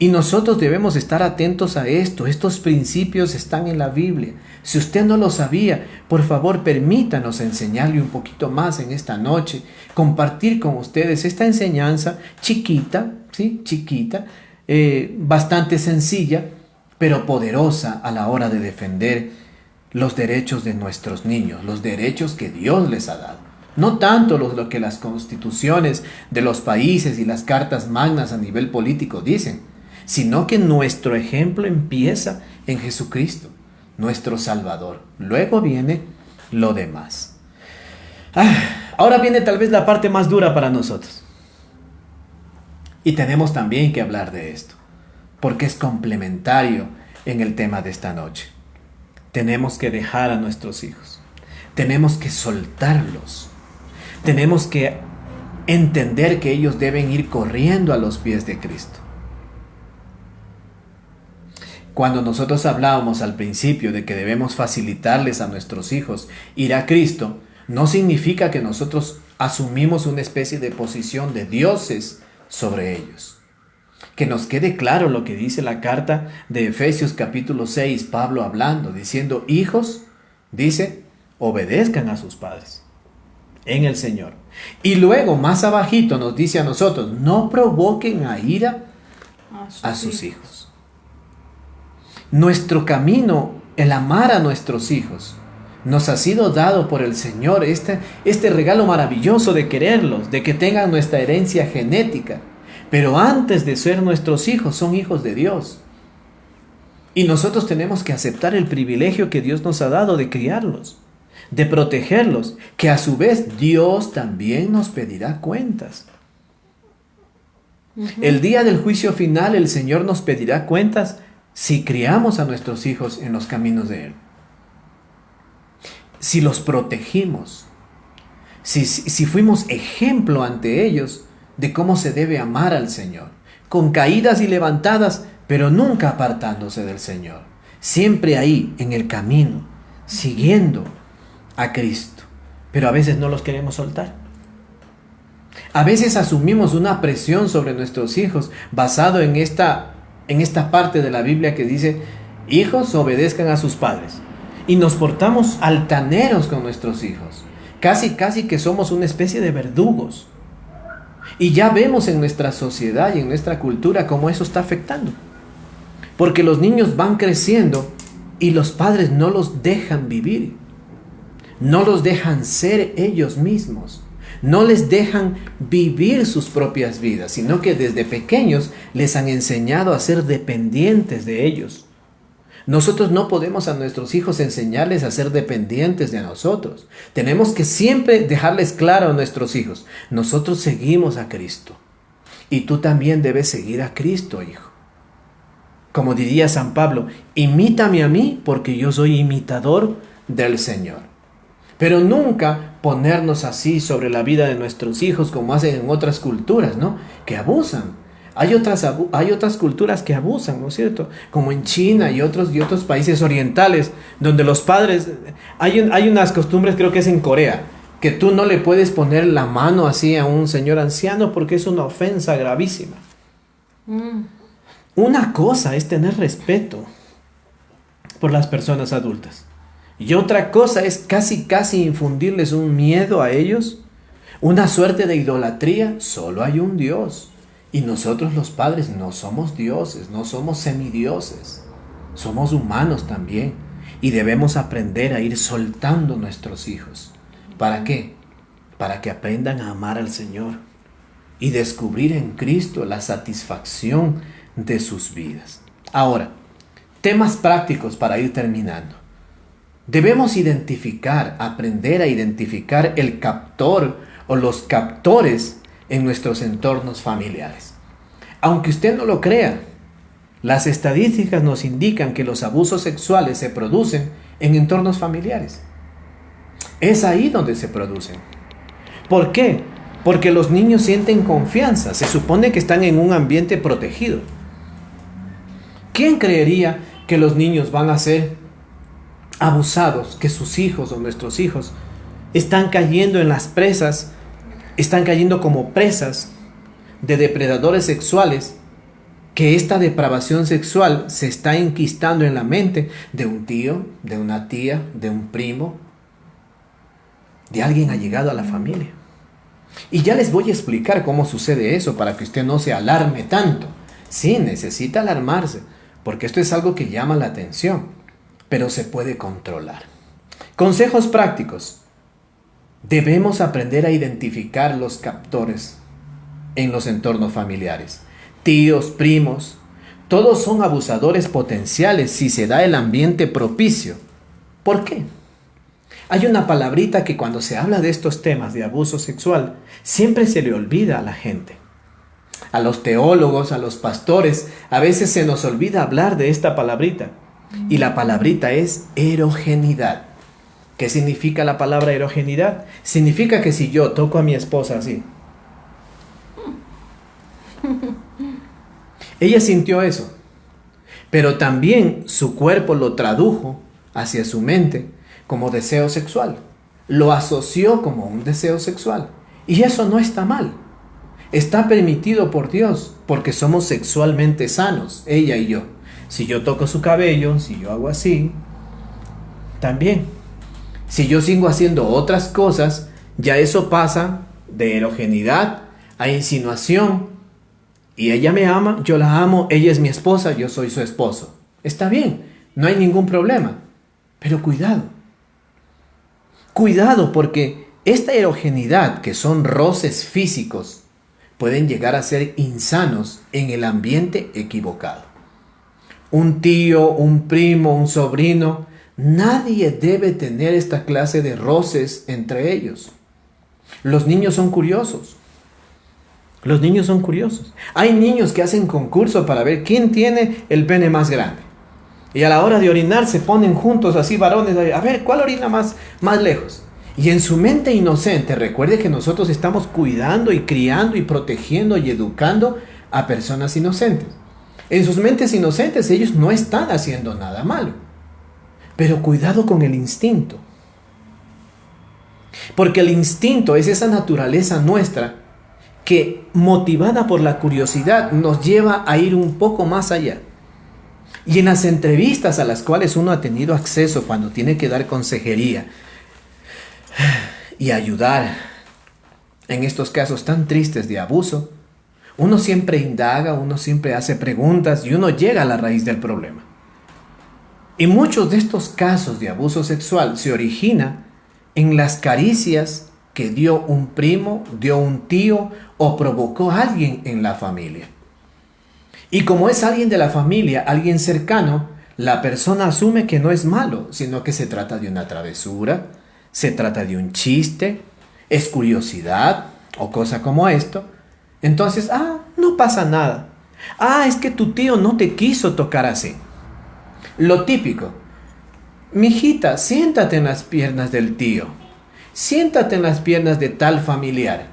Y nosotros debemos estar atentos a esto. Estos principios están en la Biblia. Si usted no lo sabía, por favor permítanos enseñarle un poquito más en esta noche, compartir con ustedes esta enseñanza chiquita, ¿sí? Chiquita, bastante sencilla, pero poderosa a la hora de defender los derechos de nuestros niños, los derechos que Dios les ha dado. No tanto lo que las constituciones de los países y las cartas magnas a nivel político dicen, sino que nuestro ejemplo empieza en Jesucristo, nuestro Salvador. Luego viene lo demás. Ahora viene tal vez la parte más dura para nosotros. Y tenemos también que hablar de esto, porque es complementario en el tema de esta noche. Tenemos que dejar a nuestros hijos. Tenemos que soltarlos. Tenemos que entender que ellos deben ir corriendo a los pies de Cristo. Cuando nosotros hablábamos al principio de que debemos facilitarles a nuestros hijos ir a Cristo, no significa que nosotros asumimos una especie de posición de dioses sobre ellos. Que nos quede claro lo que dice la carta de Efesios capítulo 6, Pablo hablando, diciendo, hijos, dice, obedezcan a sus padres en el Señor. Y luego, más abajito, nos dice a nosotros, no provoquen a ira a sus hijos. Nuestro camino el amar a nuestros hijos. Nos ha sido dado por el Señor este regalo maravilloso de quererlos, de que tengan nuestra herencia genética. Pero antes de ser nuestros hijos, son hijos de Dios. Y nosotros tenemos que aceptar el privilegio que Dios nos ha dado de criarlos, de protegerlos, que a su vez Dios también nos pedirá cuentas. El día del juicio final, el Señor nos pedirá cuentas si criamos a nuestros hijos en los caminos de Él. Si los protegimos, si fuimos ejemplo ante ellos de cómo se debe amar al Señor, con caídas y levantadas, pero nunca apartándose del Señor, siempre ahí en el camino, siguiendo a Cristo. Pero a veces no los queremos soltar. A veces asumimos una presión sobre nuestros hijos basado en esta parte de la Biblia que dice: hijos, obedezcan a sus padres. Y nos portamos altaneros con nuestros hijos. Casi que somos una especie de verdugos. Y ya vemos en nuestra sociedad y en nuestra cultura cómo eso está afectando. Porque los niños van creciendo y los padres no los dejan vivir. No los dejan ser ellos mismos. No les dejan vivir sus propias vidas, sino que desde pequeños les han enseñado a ser dependientes de ellos. Nosotros no podemos a nuestros hijos enseñarles a ser dependientes de nosotros. Tenemos que siempre dejarles claro a nuestros hijos: nosotros seguimos a Cristo. Y tú también debes seguir a Cristo, hijo. Como diría San Pablo: imítame a mí porque yo soy imitador del Señor. Pero nunca ponernos así sobre la vida de nuestros hijos como hacen en otras culturas, ¿no? Que abusan. Hay otras culturas que abusan, ¿no es cierto? Como en China y otros países orientales, donde los padres... Hay unas costumbres, creo que es en Corea, que tú no le puedes poner la mano así a un señor anciano porque es una ofensa gravísima. Una cosa es tener respeto por las personas adultas. Y otra cosa es casi infundirles un miedo a ellos, una suerte de idolatría. Solo hay un Dios. Y nosotros los padres no somos dioses, no somos semidioses. Somos humanos también. Y debemos aprender a ir soltando nuestros hijos. ¿Para qué? Para que aprendan a amar al Señor y descubrir en Cristo la satisfacción de sus vidas. Ahora, temas prácticos para ir terminando. Debemos aprender a identificar el captor o los captores en nuestros entornos familiares. Aunque usted no lo crea, las estadísticas nos indican que los abusos sexuales se producen en entornos familiares. Es ahí donde se producen. ¿Por qué? Porque los niños sienten confianza, se supone que están en un ambiente protegido. ¿Quién creería que los niños van a ser abusados, que sus hijos o nuestros hijos están cayendo en las presas, están cayendo como presas de depredadores sexuales, que esta depravación sexual se está enquistando en la mente de un tío, de una tía, de un primo, de alguien allegado a la familia? Y ya les voy a explicar cómo sucede eso para que usted no se alarme tanto. Sí, necesita alarmarse, porque esto es algo que llama la atención, pero se puede controlar. Consejos prácticos. Debemos aprender a identificar los captores en los entornos familiares. Tíos, primos, todos son abusadores potenciales si se da el ambiente propicio. ¿Por qué? Hay una palabrita que cuando se habla de estos temas de abuso sexual, siempre se le olvida a la gente. A los teólogos, a los pastores, a veces se nos olvida hablar de esta palabrita. Y la palabrita es erogenidad. ¿Qué significa la palabra erogenidad? Significa que si yo toco a mi esposa así, ella sintió eso, pero también su cuerpo lo tradujo hacia su mente como deseo sexual. Lo asoció como un deseo sexual. Y eso no está mal. Está permitido por Dios, porque somos sexualmente sanos, ella y yo. Si yo toco su cabello, si yo hago así, también. Si yo sigo haciendo otras cosas, ya eso pasa de erogenidad a insinuación. Y ella me ama, yo la amo, ella es mi esposa, yo soy su esposo. Está bien, no hay ningún problema. Pero cuidado. Cuidado, porque esta erogeneidad, que son roces físicos, pueden llegar a ser insanos en el ambiente equivocado. Un tío, un primo, un sobrino, nadie debe tener esta clase de roces entre ellos. Los niños son curiosos. Los niños son curiosos. Hay niños que hacen concurso para ver quién tiene el pene más grande. Y a la hora de orinar se ponen juntos así varones, a ver cuál orina más lejos. Y en su mente inocente, recuerde que nosotros estamos cuidando y criando y protegiendo y educando a personas inocentes. En sus mentes inocentes ellos no están haciendo nada malo. Pero cuidado con el instinto. Porque el instinto es esa naturaleza nuestra que, motivada por la curiosidad, nos lleva a ir un poco más allá. Y en las entrevistas a las cuales uno ha tenido acceso cuando tiene que dar consejería y ayudar en estos casos tan tristes de abuso, uno siempre indaga, uno siempre hace preguntas y uno llega a la raíz del problema. Y muchos de estos casos de abuso sexual se origina en las caricias que dio un primo, dio un tío o provocó a alguien en la familia. Y como es alguien de la familia, alguien cercano, la persona asume que no es malo, sino que se trata de una travesura, se trata de un chiste, es curiosidad o cosa como esto. Entonces, no pasa nada. Es que tu tío no te quiso tocar así. Lo típico. Mijita, siéntate en las piernas del tío. Siéntate en las piernas de tal familiar.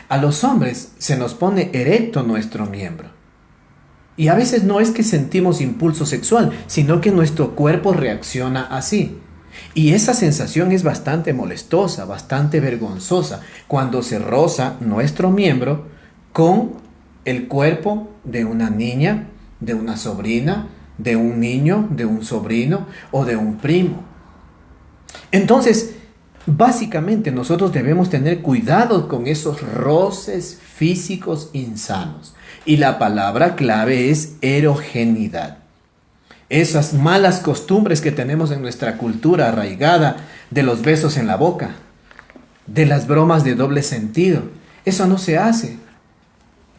A los hombres se nos pone erecto nuestro miembro. Y a veces no es que sentimos impulso sexual, sino que nuestro cuerpo reacciona así. Y esa sensación es bastante molestosa, bastante vergonzosa, cuando se roza nuestro miembro con el cuerpo de una niña, de una sobrina, de un niño, de un sobrino o de un primo. Entonces, básicamente nosotros debemos tener cuidado con esos roces físicos insanos. Y la palabra clave es erogeneidad. Esas malas costumbres que tenemos en nuestra cultura arraigada, de los besos en la boca, de las bromas de doble sentido. Eso no se hace.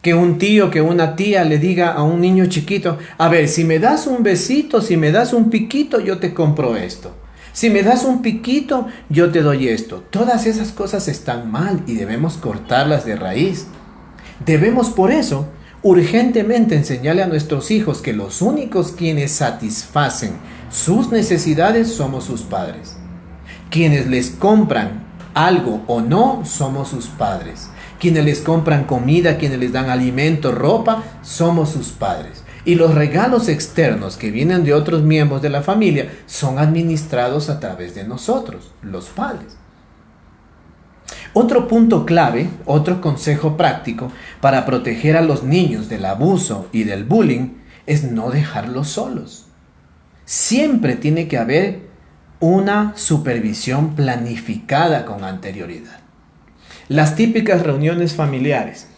Que un tío, que una tía le diga a un niño chiquito, a ver, si me das un besito, si me das un piquito, yo te compro esto. Si me das un piquito, yo te doy esto. Todas esas cosas están mal y debemos cortarlas de raíz. Debemos por eso urgentemente enseñarle a nuestros hijos que los únicos quienes satisfacen sus necesidades somos sus padres. Quienes les compran algo o no somos sus padres. Quienes les compran comida, quienes les dan alimento, ropa, somos sus padres. Y los regalos externos que vienen de otros miembros de la familia son administrados a través de nosotros, los padres. Otro punto clave, otro consejo práctico para proteger a los niños del abuso y del bullying es no dejarlos solos. Siempre tiene que haber una supervisión planificada con anterioridad. Las típicas reuniones familiares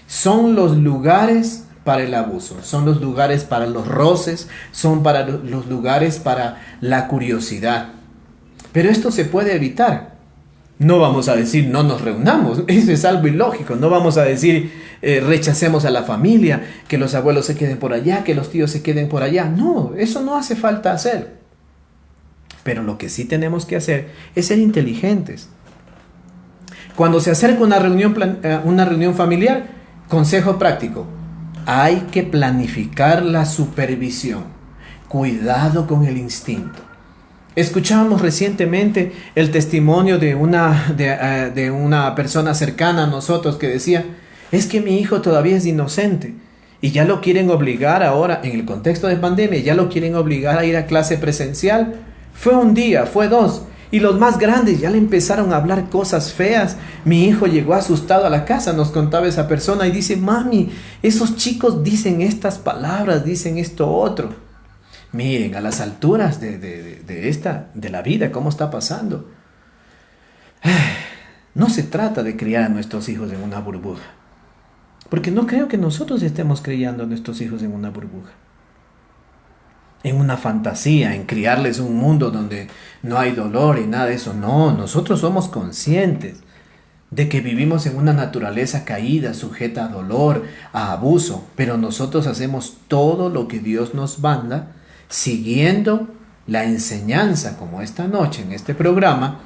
son los lugares para el abuso, son los lugares para los roces, son para los lugares para la curiosidad. Pero esto se puede evitar. No vamos a decir no nos reunamos, eso es algo ilógico. No vamos a decir rechacemos a la familia, que los abuelos se queden por allá, que los tíos se queden por allá. No, eso no hace falta hacer. Pero lo que sí tenemos que hacer es ser inteligentes. Cuando se acerca una reunión familiar, consejo práctico, hay que planificar la supervisión. Cuidado con el instinto. Escuchábamos recientemente el testimonio de una persona cercana a nosotros que decía, es que mi hijo todavía es inocente y ya lo quieren obligar ahora, en el contexto de pandemia, ya lo quieren obligar a ir a clase presencial. Fue un día, fue dos, y los más grandes ya le empezaron a hablar cosas feas. Mi hijo llegó asustado a la casa, nos contaba esa persona, y dice, mami, esos chicos dicen estas palabras, dicen esto otro. Miren, a las alturas de la vida, cómo está pasando. No se trata de criar a nuestros hijos en una burbuja, porque no creo que nosotros estemos criando a nuestros hijos en una burbuja. en una fantasía, en criarles un mundo donde no hay dolor y nada de eso. No, nosotros somos conscientes de que vivimos en una naturaleza caída, sujeta a dolor, a abuso, pero nosotros hacemos todo lo que Dios nos manda, siguiendo la enseñanza, como esta noche en este programa,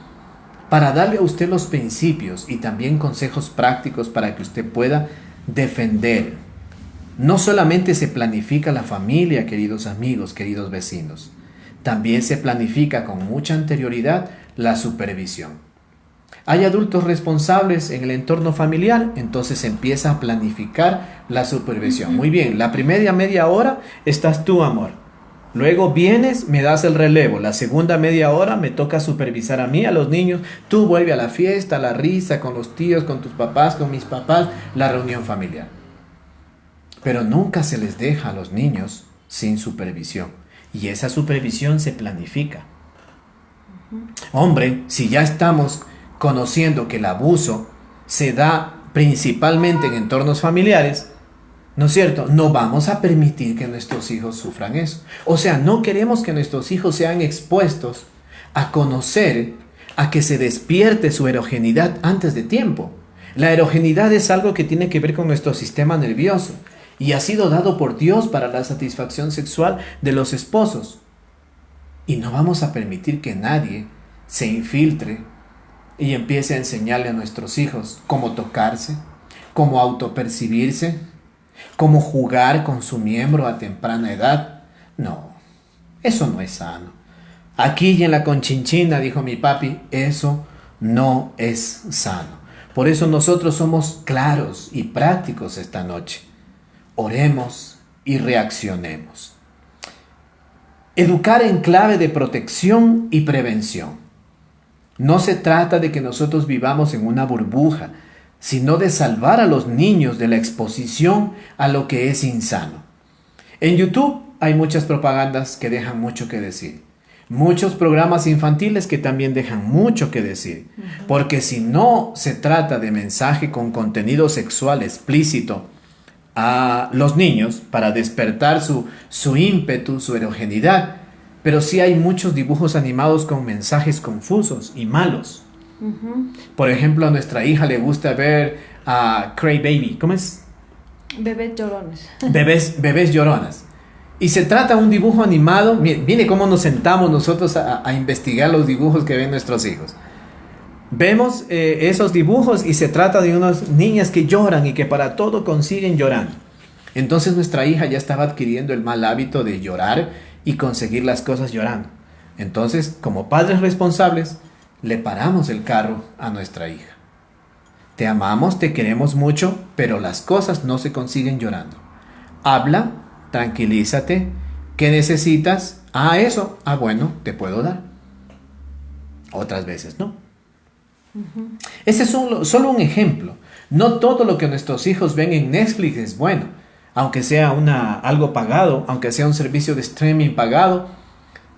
para darle a usted los principios y también consejos prácticos para que usted pueda defender. No solamente se planifica la familia, queridos amigos, queridos vecinos, también se planifica con mucha anterioridad la supervisión. Hay adultos responsables en el entorno familiar, entonces se empieza a planificar la supervisión. Muy bien, la primera media hora estás tú, amor. Luego vienes, me das el relevo. La segunda media hora me toca supervisar a mí, a los niños. Tú vuelve a la fiesta, a la risa, con los tíos, con tus papás, con mis papás, la reunión familiar. Pero nunca se les deja a los niños sin supervisión. Y esa supervisión se planifica. Hombre, si ya estamos conociendo que el abuso se da principalmente en entornos familiares, ¿no es cierto? No vamos a permitir que nuestros hijos sufran eso. O sea, no queremos que nuestros hijos sean expuestos a conocer, a que se despierte su erogenidad antes de tiempo. La erogenidad es algo que tiene que ver con nuestro sistema nervioso y ha sido dado por Dios para la satisfacción sexual de los esposos. Y no vamos a permitir que nadie se infiltre y empiece a enseñarle a nuestros hijos cómo tocarse, cómo autopercibirse, cómo jugar con su miembro a temprana edad. No, eso no es sano. Aquí y en la Conchinchina, dijo mi papi, eso no es sano. Por eso nosotros somos claros y prácticos esta noche. Oremos y reaccionemos. Educar en clave de protección y prevención. No se trata de que nosotros vivamos en una burbuja, sino de salvar a los niños de la exposición a lo que es insano. En YouTube hay muchas propagandas que dejan mucho que decir. Muchos programas infantiles que también dejan mucho que decir. Porque si no se trata de mensaje con contenido sexual explícito a los niños para despertar su ímpetu, su erogenidad, pero sí hay muchos dibujos animados con mensajes confusos y malos. Por ejemplo, a nuestra hija le gusta ver a Cray Baby. ¿Cómo es? Bebés llorones. Bebés lloronas. Y se trata de un dibujo animado. Mire cómo nos sentamos nosotros a investigar los dibujos que ven nuestros hijos. Vemos esos dibujos y se trata de unas niñas que lloran y que para todo consiguen llorando. Entonces nuestra hija ya estaba adquiriendo el mal hábito de llorar y conseguir las cosas llorando. Entonces, como padres responsables, le paramos el carro a nuestra hija. Te amamos, te queremos mucho, pero las cosas no se consiguen llorando. Habla, tranquilízate. ¿Qué necesitas? Eso. Bueno, te puedo dar. Otras veces no. Ese es solo un ejemplo. No todo lo que nuestros hijos ven en Netflix es bueno. Aunque sea algo pagado, aunque sea un servicio de streaming pagado,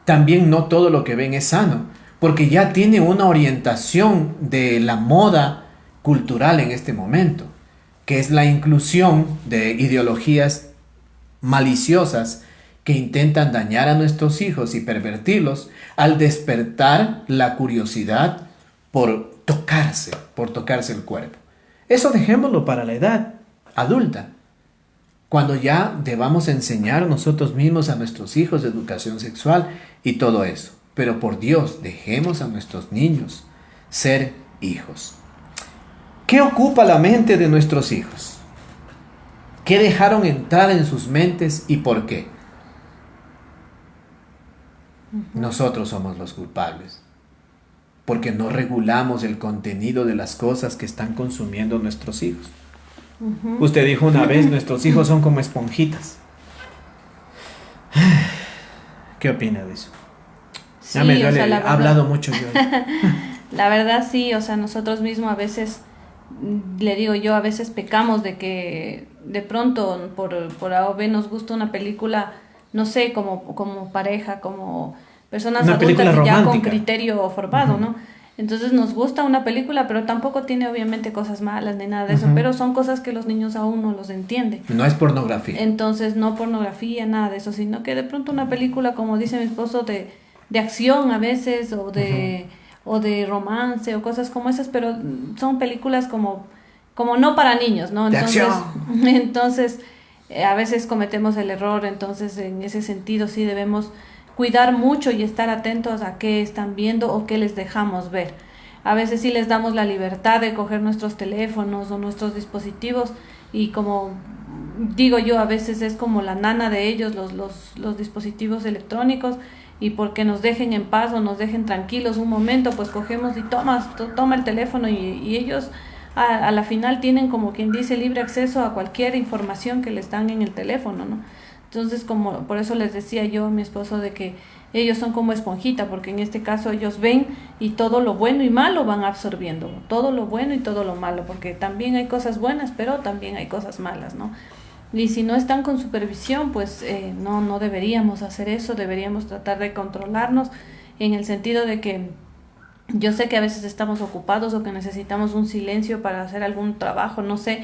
también no todo lo que ven es sano. Porque ya tiene una orientación de la moda cultural en este momento, que es la inclusión de ideologías maliciosas que intentan dañar a nuestros hijos y pervertirlos al despertar la curiosidad por tocarse el cuerpo. Eso dejémoslo para la edad adulta, cuando ya debamos enseñar nosotros mismos a nuestros hijos de educación sexual y todo eso. Pero por Dios, dejemos a nuestros niños ser hijos. ¿Qué ocupa la mente de nuestros hijos? ¿Qué dejaron entrar en sus mentes y por qué? Nosotros somos los culpables, porque no regulamos el contenido de las cosas que están consumiendo nuestros hijos. Usted dijo una vez, nuestros hijos son como esponjitas. ¿Qué opina de eso? Sí, Ya me duele, o sea, he hablado mucho yo. La verdad sí, o sea, nosotros mismos a veces, le digo yo, a veces pecamos de que de pronto por A o B nos gusta una película, no sé, como pareja, como personas Una adultas película y ya con romántica. criterio formado, ¿no? Entonces nos gusta una película, pero tampoco tiene obviamente cosas malas ni nada de eso, pero son cosas que los niños aún no los entienden. No es pornografía. Entonces no pornografía, nada de eso, sino que de pronto una película, como dice mi esposo, de acción a veces, o de romance, o cosas como esas, pero son películas como no para niños, ¿no? Entonces, de acción. Entonces a veces cometemos el error, entonces en ese sentido sí debemos cuidar mucho y estar atentos a qué están viendo o qué les dejamos ver. A veces sí les damos la libertad de coger nuestros teléfonos o nuestros dispositivos y como digo yo, a veces es como la nana de ellos, los dispositivos electrónicos, y porque nos dejen en paz o nos dejen tranquilos un momento, pues cogemos y toma el teléfono y ellos a la final tienen, como quien dice, libre acceso a cualquier información que les dan en el teléfono, ¿no? Entonces, como por eso les decía yo a mi esposo de que ellos son como esponjita, porque en este caso ellos ven y todo lo bueno y malo van absorbiendo, todo lo bueno y todo lo malo, porque también hay cosas buenas, pero también hay cosas malas, ¿no? Y si no están con supervisión, pues no deberíamos hacer eso, deberíamos tratar de controlarnos en el sentido de que yo sé que a veces estamos ocupados o que necesitamos un silencio para hacer algún trabajo, no sé,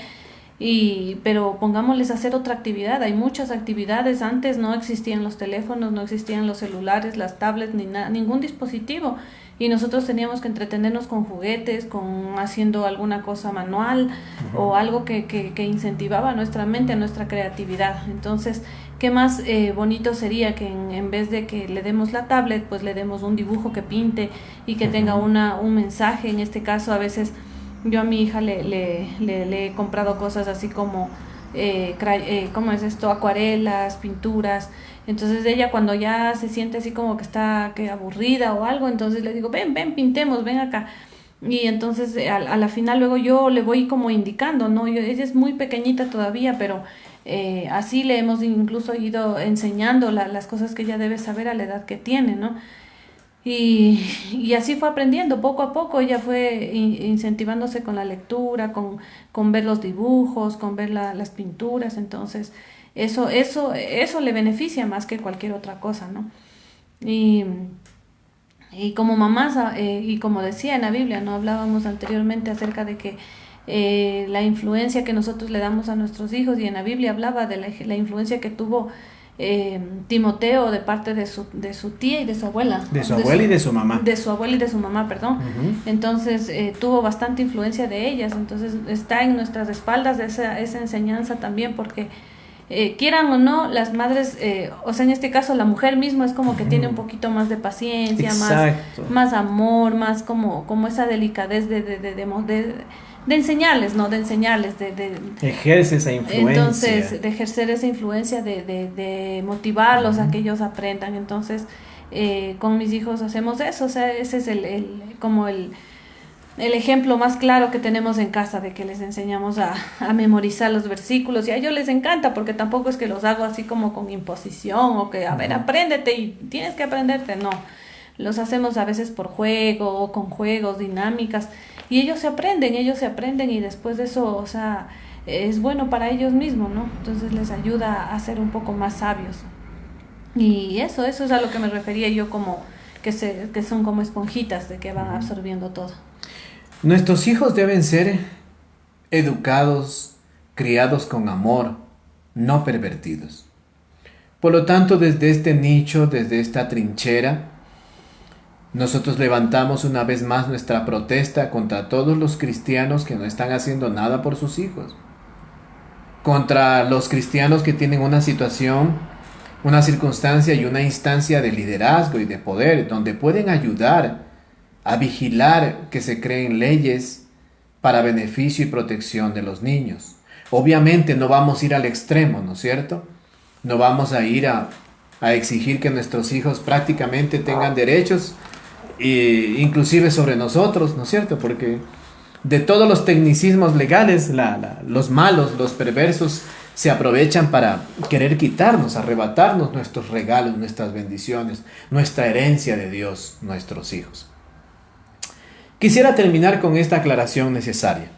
pero pongámosles a hacer otra actividad. Hay muchas actividades. Antes no existían los teléfonos, no existían los celulares, las tablets, ni ningún dispositivo, y nosotros teníamos que entretenernos con juguetes, con haciendo alguna cosa manual o algo que incentivaba nuestra mente, nuestra creatividad. Entonces, qué más bonito sería que en vez de que le demos la tablet, pues le demos un dibujo que pinte y que tenga un mensaje. En este caso, a veces yo a mi hija le he comprado cosas así como, ¿cómo es esto? Acuarelas, pinturas. Entonces ella, cuando ya se siente así como que está aburrida o algo, entonces le digo, ven, pintemos, ven acá. Y entonces a la final luego yo le voy como indicando, ¿no? Ella es muy pequeñita todavía, pero así le hemos incluso ido enseñando las cosas que ella debe saber a la edad que tiene, ¿no? Y así fue aprendiendo, poco a poco ella fue incentivándose con la lectura, con ver los dibujos, con ver las pinturas. Entonces eso le beneficia más que cualquier otra cosa, ¿no? Y como mamás, y como decía en la Biblia, no hablábamos anteriormente acerca de que la influencia que nosotros le damos a nuestros hijos, y en la Biblia hablaba de la influencia que tuvo Timoteo de parte de su tía y de su abuela. De su abuela y de su mamá. De su abuela y de su mamá, perdón. Entonces tuvo bastante influencia de ellas. Entonces está en nuestras espaldas esa enseñanza también, porque quieran o no, las madres, o sea, en este caso la mujer misma es como que tiene un poquito más de paciencia, más amor, más como esa delicadez de enseñarles, ¿no? De enseñarles, ejerce esa influencia. Entonces, de ejercer esa influencia, de motivarlos a que ellos aprendan. Entonces, con mis hijos hacemos eso, o sea, ese es el ejemplo más claro que tenemos en casa, de que les enseñamos a memorizar los versículos, y a ellos les encanta, porque tampoco es que los hago así como con imposición, o que, a ver, apréndete y tienes que aprenderte, no. Los hacemos a veces por juego, o con juegos, dinámicas, y ellos se aprenden, y después de eso, o sea, es bueno para ellos mismos, ¿no? Entonces les ayuda a ser un poco más sabios. Y eso es a lo que me refería yo, como que son como esponjitas, de que van absorbiendo todo. Nuestros hijos deben ser educados, criados con amor, no pervertidos. Por lo tanto, desde este nicho, desde esta trinchera, nosotros levantamos una vez más nuestra protesta contra todos los cristianos que no están haciendo nada por sus hijos, contra los cristianos que tienen una situación, una circunstancia y una instancia de liderazgo y de poder, donde pueden ayudar a vigilar que se creen leyes para beneficio y protección de los niños. Obviamente no vamos a ir al extremo, ¿no es cierto? No vamos a ir a exigir que nuestros hijos prácticamente tengan derechos, inclusive sobre nosotros, ¿no es cierto? Porque de todos los tecnicismos legales, los malos, los perversos, se aprovechan para querer quitarnos, arrebatarnos nuestros regalos, nuestras bendiciones, nuestra herencia de Dios, nuestros hijos. Quisiera terminar con esta aclaración necesaria.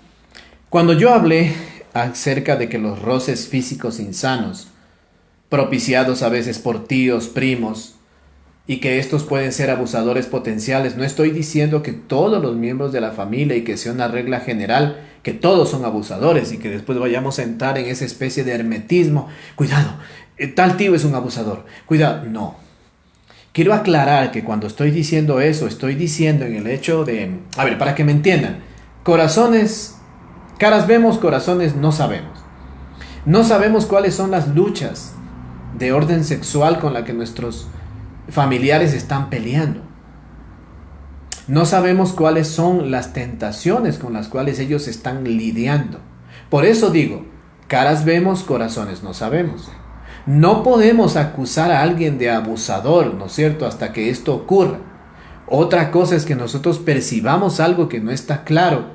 Cuando yo hablé acerca de que los roces físicos insanos, propiciados a veces por tíos, primos, y que estos pueden ser abusadores potenciales. No estoy diciendo que todos los miembros de la familia y que sea una regla general, que todos son abusadores y que después vayamos a entrar en esa especie de hermetismo. Cuidado, tal tío es un abusador. Cuidado, no. Quiero aclarar que cuando estoy diciendo eso, estoy diciendo en el hecho de... A ver, para que me entiendan. Corazones, caras vemos, corazones no sabemos. No sabemos cuáles son las luchas de orden sexual con la que nuestros familiares están peleando. No sabemos cuáles son las tentaciones con las cuales ellos están lidiando. Por eso digo, caras vemos, corazones no sabemos. No podemos acusar a alguien de abusador, ¿no es cierto?, hasta que esto ocurra. Otra cosa es que nosotros percibamos algo que no está claro,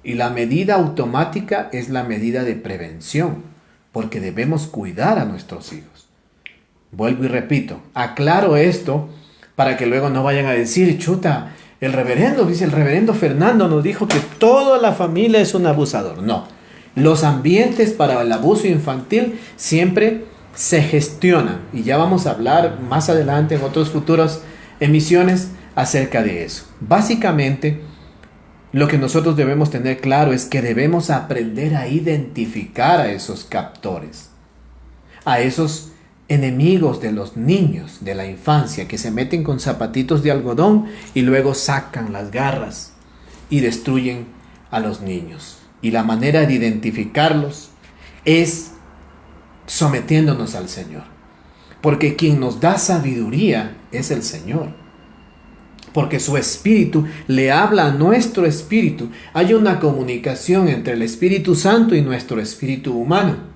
y la medida automática es la medida de prevención, porque debemos cuidar a nuestros hijos. Vuelvo y repito, aclaro esto para que luego no vayan a decir, chuta, el reverendo Fernando nos dijo que toda la familia es un abusador. No, los ambientes para el abuso infantil siempre se gestionan, y ya vamos a hablar más adelante en otras futuras emisiones acerca de eso. Básicamente, lo que nosotros debemos tener claro es que debemos aprender a identificar a esos captores, a esos enemigos de los niños de la infancia que se meten con zapatitos de algodón y luego sacan las garras y destruyen a los niños. Y la manera de identificarlos es sometiéndonos al Señor, porque quien nos da sabiduría es el Señor, porque su espíritu le habla a nuestro espíritu. Hay una comunicación entre el Espíritu Santo y nuestro espíritu humano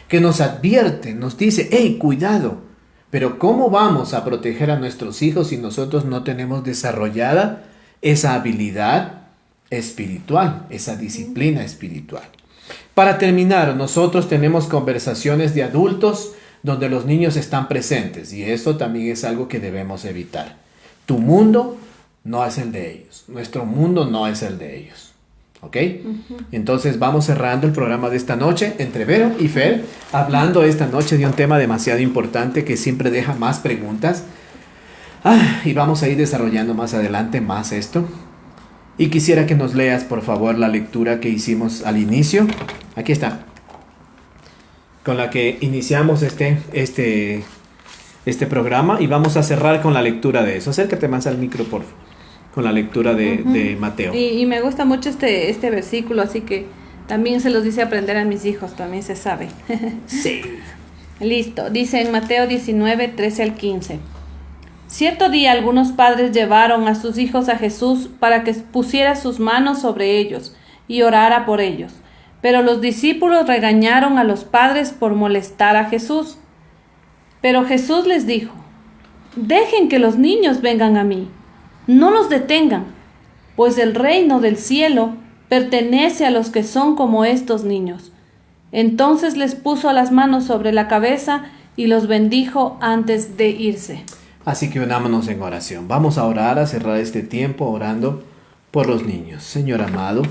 que nos advierte, nos dice, hey, cuidado. Pero ¿cómo vamos a proteger a nuestros hijos si nosotros no tenemos desarrollada esa habilidad espiritual, esa disciplina espiritual? Para terminar, nosotros tenemos conversaciones de adultos donde los niños están presentes, y eso también es algo que debemos evitar. Tu mundo no es el de ellos, nuestro mundo no es el de ellos. ¿Ok? Entonces vamos cerrando el programa de esta noche entre Vero y Fer, hablando esta noche de un tema demasiado importante que siempre deja más preguntas. Y vamos a ir desarrollando más adelante más esto. Y quisiera que nos leas, por favor, la lectura que hicimos al inicio. Aquí está. Con la que iniciamos este programa, y vamos a cerrar con la lectura de eso. Acércate más al micro, por favor. Con la lectura de Mateo. Y me gusta mucho este versículo, así que también se los dice aprender a mis hijos, también se sabe. Sí. Listo, dice en Mateo 19, 13 al 15. Cierto día algunos padres llevaron a sus hijos a Jesús para que pusiera sus manos sobre ellos y orara por ellos. Pero los discípulos regañaron a los padres por molestar a Jesús. Pero Jesús les dijo, dejen que los niños vengan a mí. No los detengan, pues el reino del cielo pertenece a los que son como estos niños. Entonces les puso las manos sobre la cabeza y los bendijo antes de irse. Así que unámonos en oración. Vamos a orar, a cerrar este tiempo orando por los niños. Señor amado,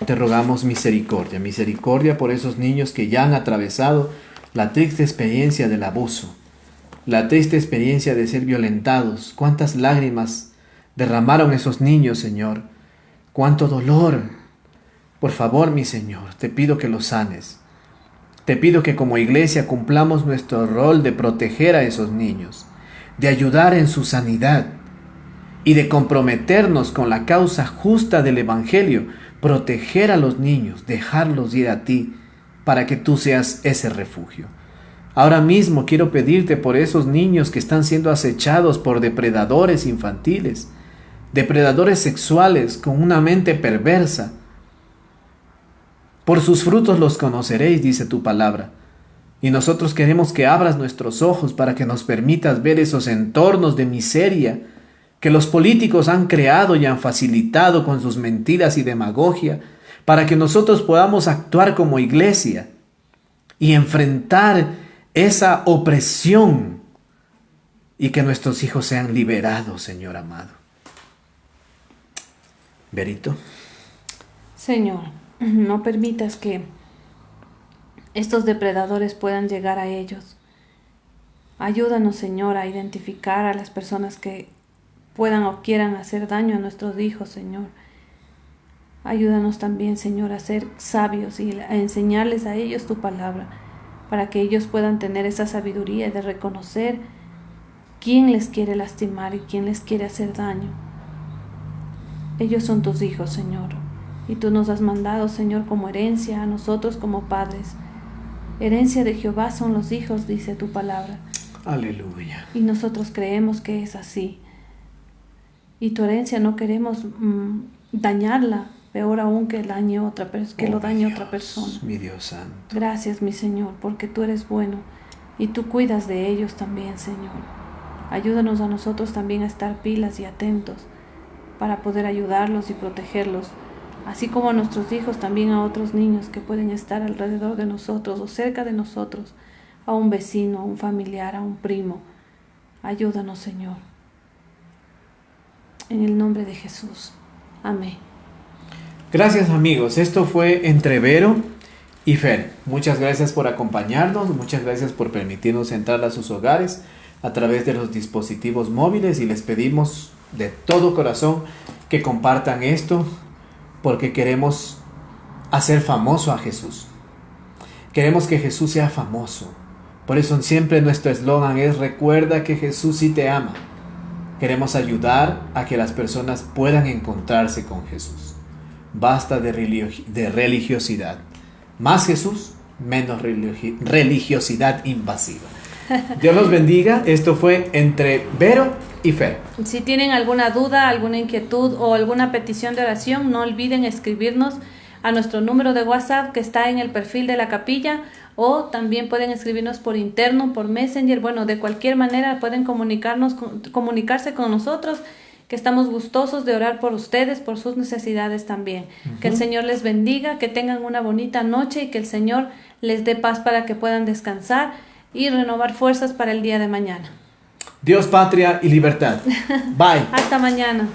te rogamos misericordia, misericordia por esos niños que ya han atravesado la triste experiencia del abuso, la triste experiencia de ser violentados. Cuántas lágrimas derramaron esos niños, Señor. Cuánto dolor. Por favor, mi Señor, te pido que los sanes. Te pido que como iglesia cumplamos nuestro rol de proteger a esos niños, de ayudar en su sanidad y de comprometernos con la causa justa del Evangelio, proteger a los niños, dejarlos ir a ti, para que tú seas ese refugio. Ahora mismo quiero pedirte por esos niños que están siendo acechados por depredadores infantiles, depredadores sexuales con una mente perversa. Por sus frutos los conoceréis, dice tu palabra. Y nosotros queremos que abras nuestros ojos para que nos permitas ver esos entornos de miseria que los políticos han creado y han facilitado con sus mentiras y demagogia, para que nosotros podamos actuar como iglesia y enfrentar esa opresión y que nuestros hijos sean liberados, Señor amado. Verito. Señor, no permitas que estos depredadores puedan llegar a ellos. Ayúdanos, Señor, a identificar a las personas que puedan o quieran hacer daño a nuestros hijos, Señor. Ayúdanos también, Señor, a ser sabios y a enseñarles a ellos tu palabra, para que ellos puedan tener esa sabiduría de reconocer quién les quiere lastimar y quién les quiere hacer daño. Ellos son tus hijos, Señor, y tú nos has mandado, Señor, como herencia a nosotros como padres. Herencia de Jehová son los hijos, dice tu palabra. Aleluya. Y nosotros creemos que es así. Y tu herencia no queremos dañarla, peor aún que dañe otra que lo dañe otra persona. Mi Dios santo. Gracias, mi Señor, porque tú eres bueno y tú cuidas de ellos también, Señor. Ayúdanos a nosotros también a estar pilas y atentos para poder ayudarlos y protegerlos, así como a nuestros hijos, también a otros niños que pueden estar alrededor de nosotros o cerca de nosotros, a un vecino, a un familiar, a un primo. Ayúdanos, Señor. En el nombre de Jesús. Amén. Gracias, amigos. Esto fue entre Vero y Fer. Muchas gracias por acompañarnos, muchas gracias por permitirnos entrar a sus hogares a través de los dispositivos móviles, y les pedimos de todo corazón que compartan esto, porque queremos hacer famoso a Jesús. Queremos que Jesús sea famoso. Por eso siempre nuestro eslogan es: recuerda que Jesús sí te ama. Queremos ayudar a que las personas puedan encontrarse con Jesús. Basta de religiosidad. Más Jesús, menos religiosidad invasiva. Dios los bendiga. Esto fue entre Vero y Fer. Si tienen alguna duda, alguna inquietud o alguna petición de oración, no olviden escribirnos a nuestro número de WhatsApp que está en el perfil de la capilla, o también pueden escribirnos por interno, por Messenger. Bueno, de cualquier manera pueden comunicarse con nosotros, que estamos gustosos de orar por ustedes, por sus necesidades también. Que el Señor les bendiga, que tengan una bonita noche y que el Señor les dé paz para que puedan descansar y renovar fuerzas para el día de mañana. Dios, patria y libertad. Bye. Hasta mañana.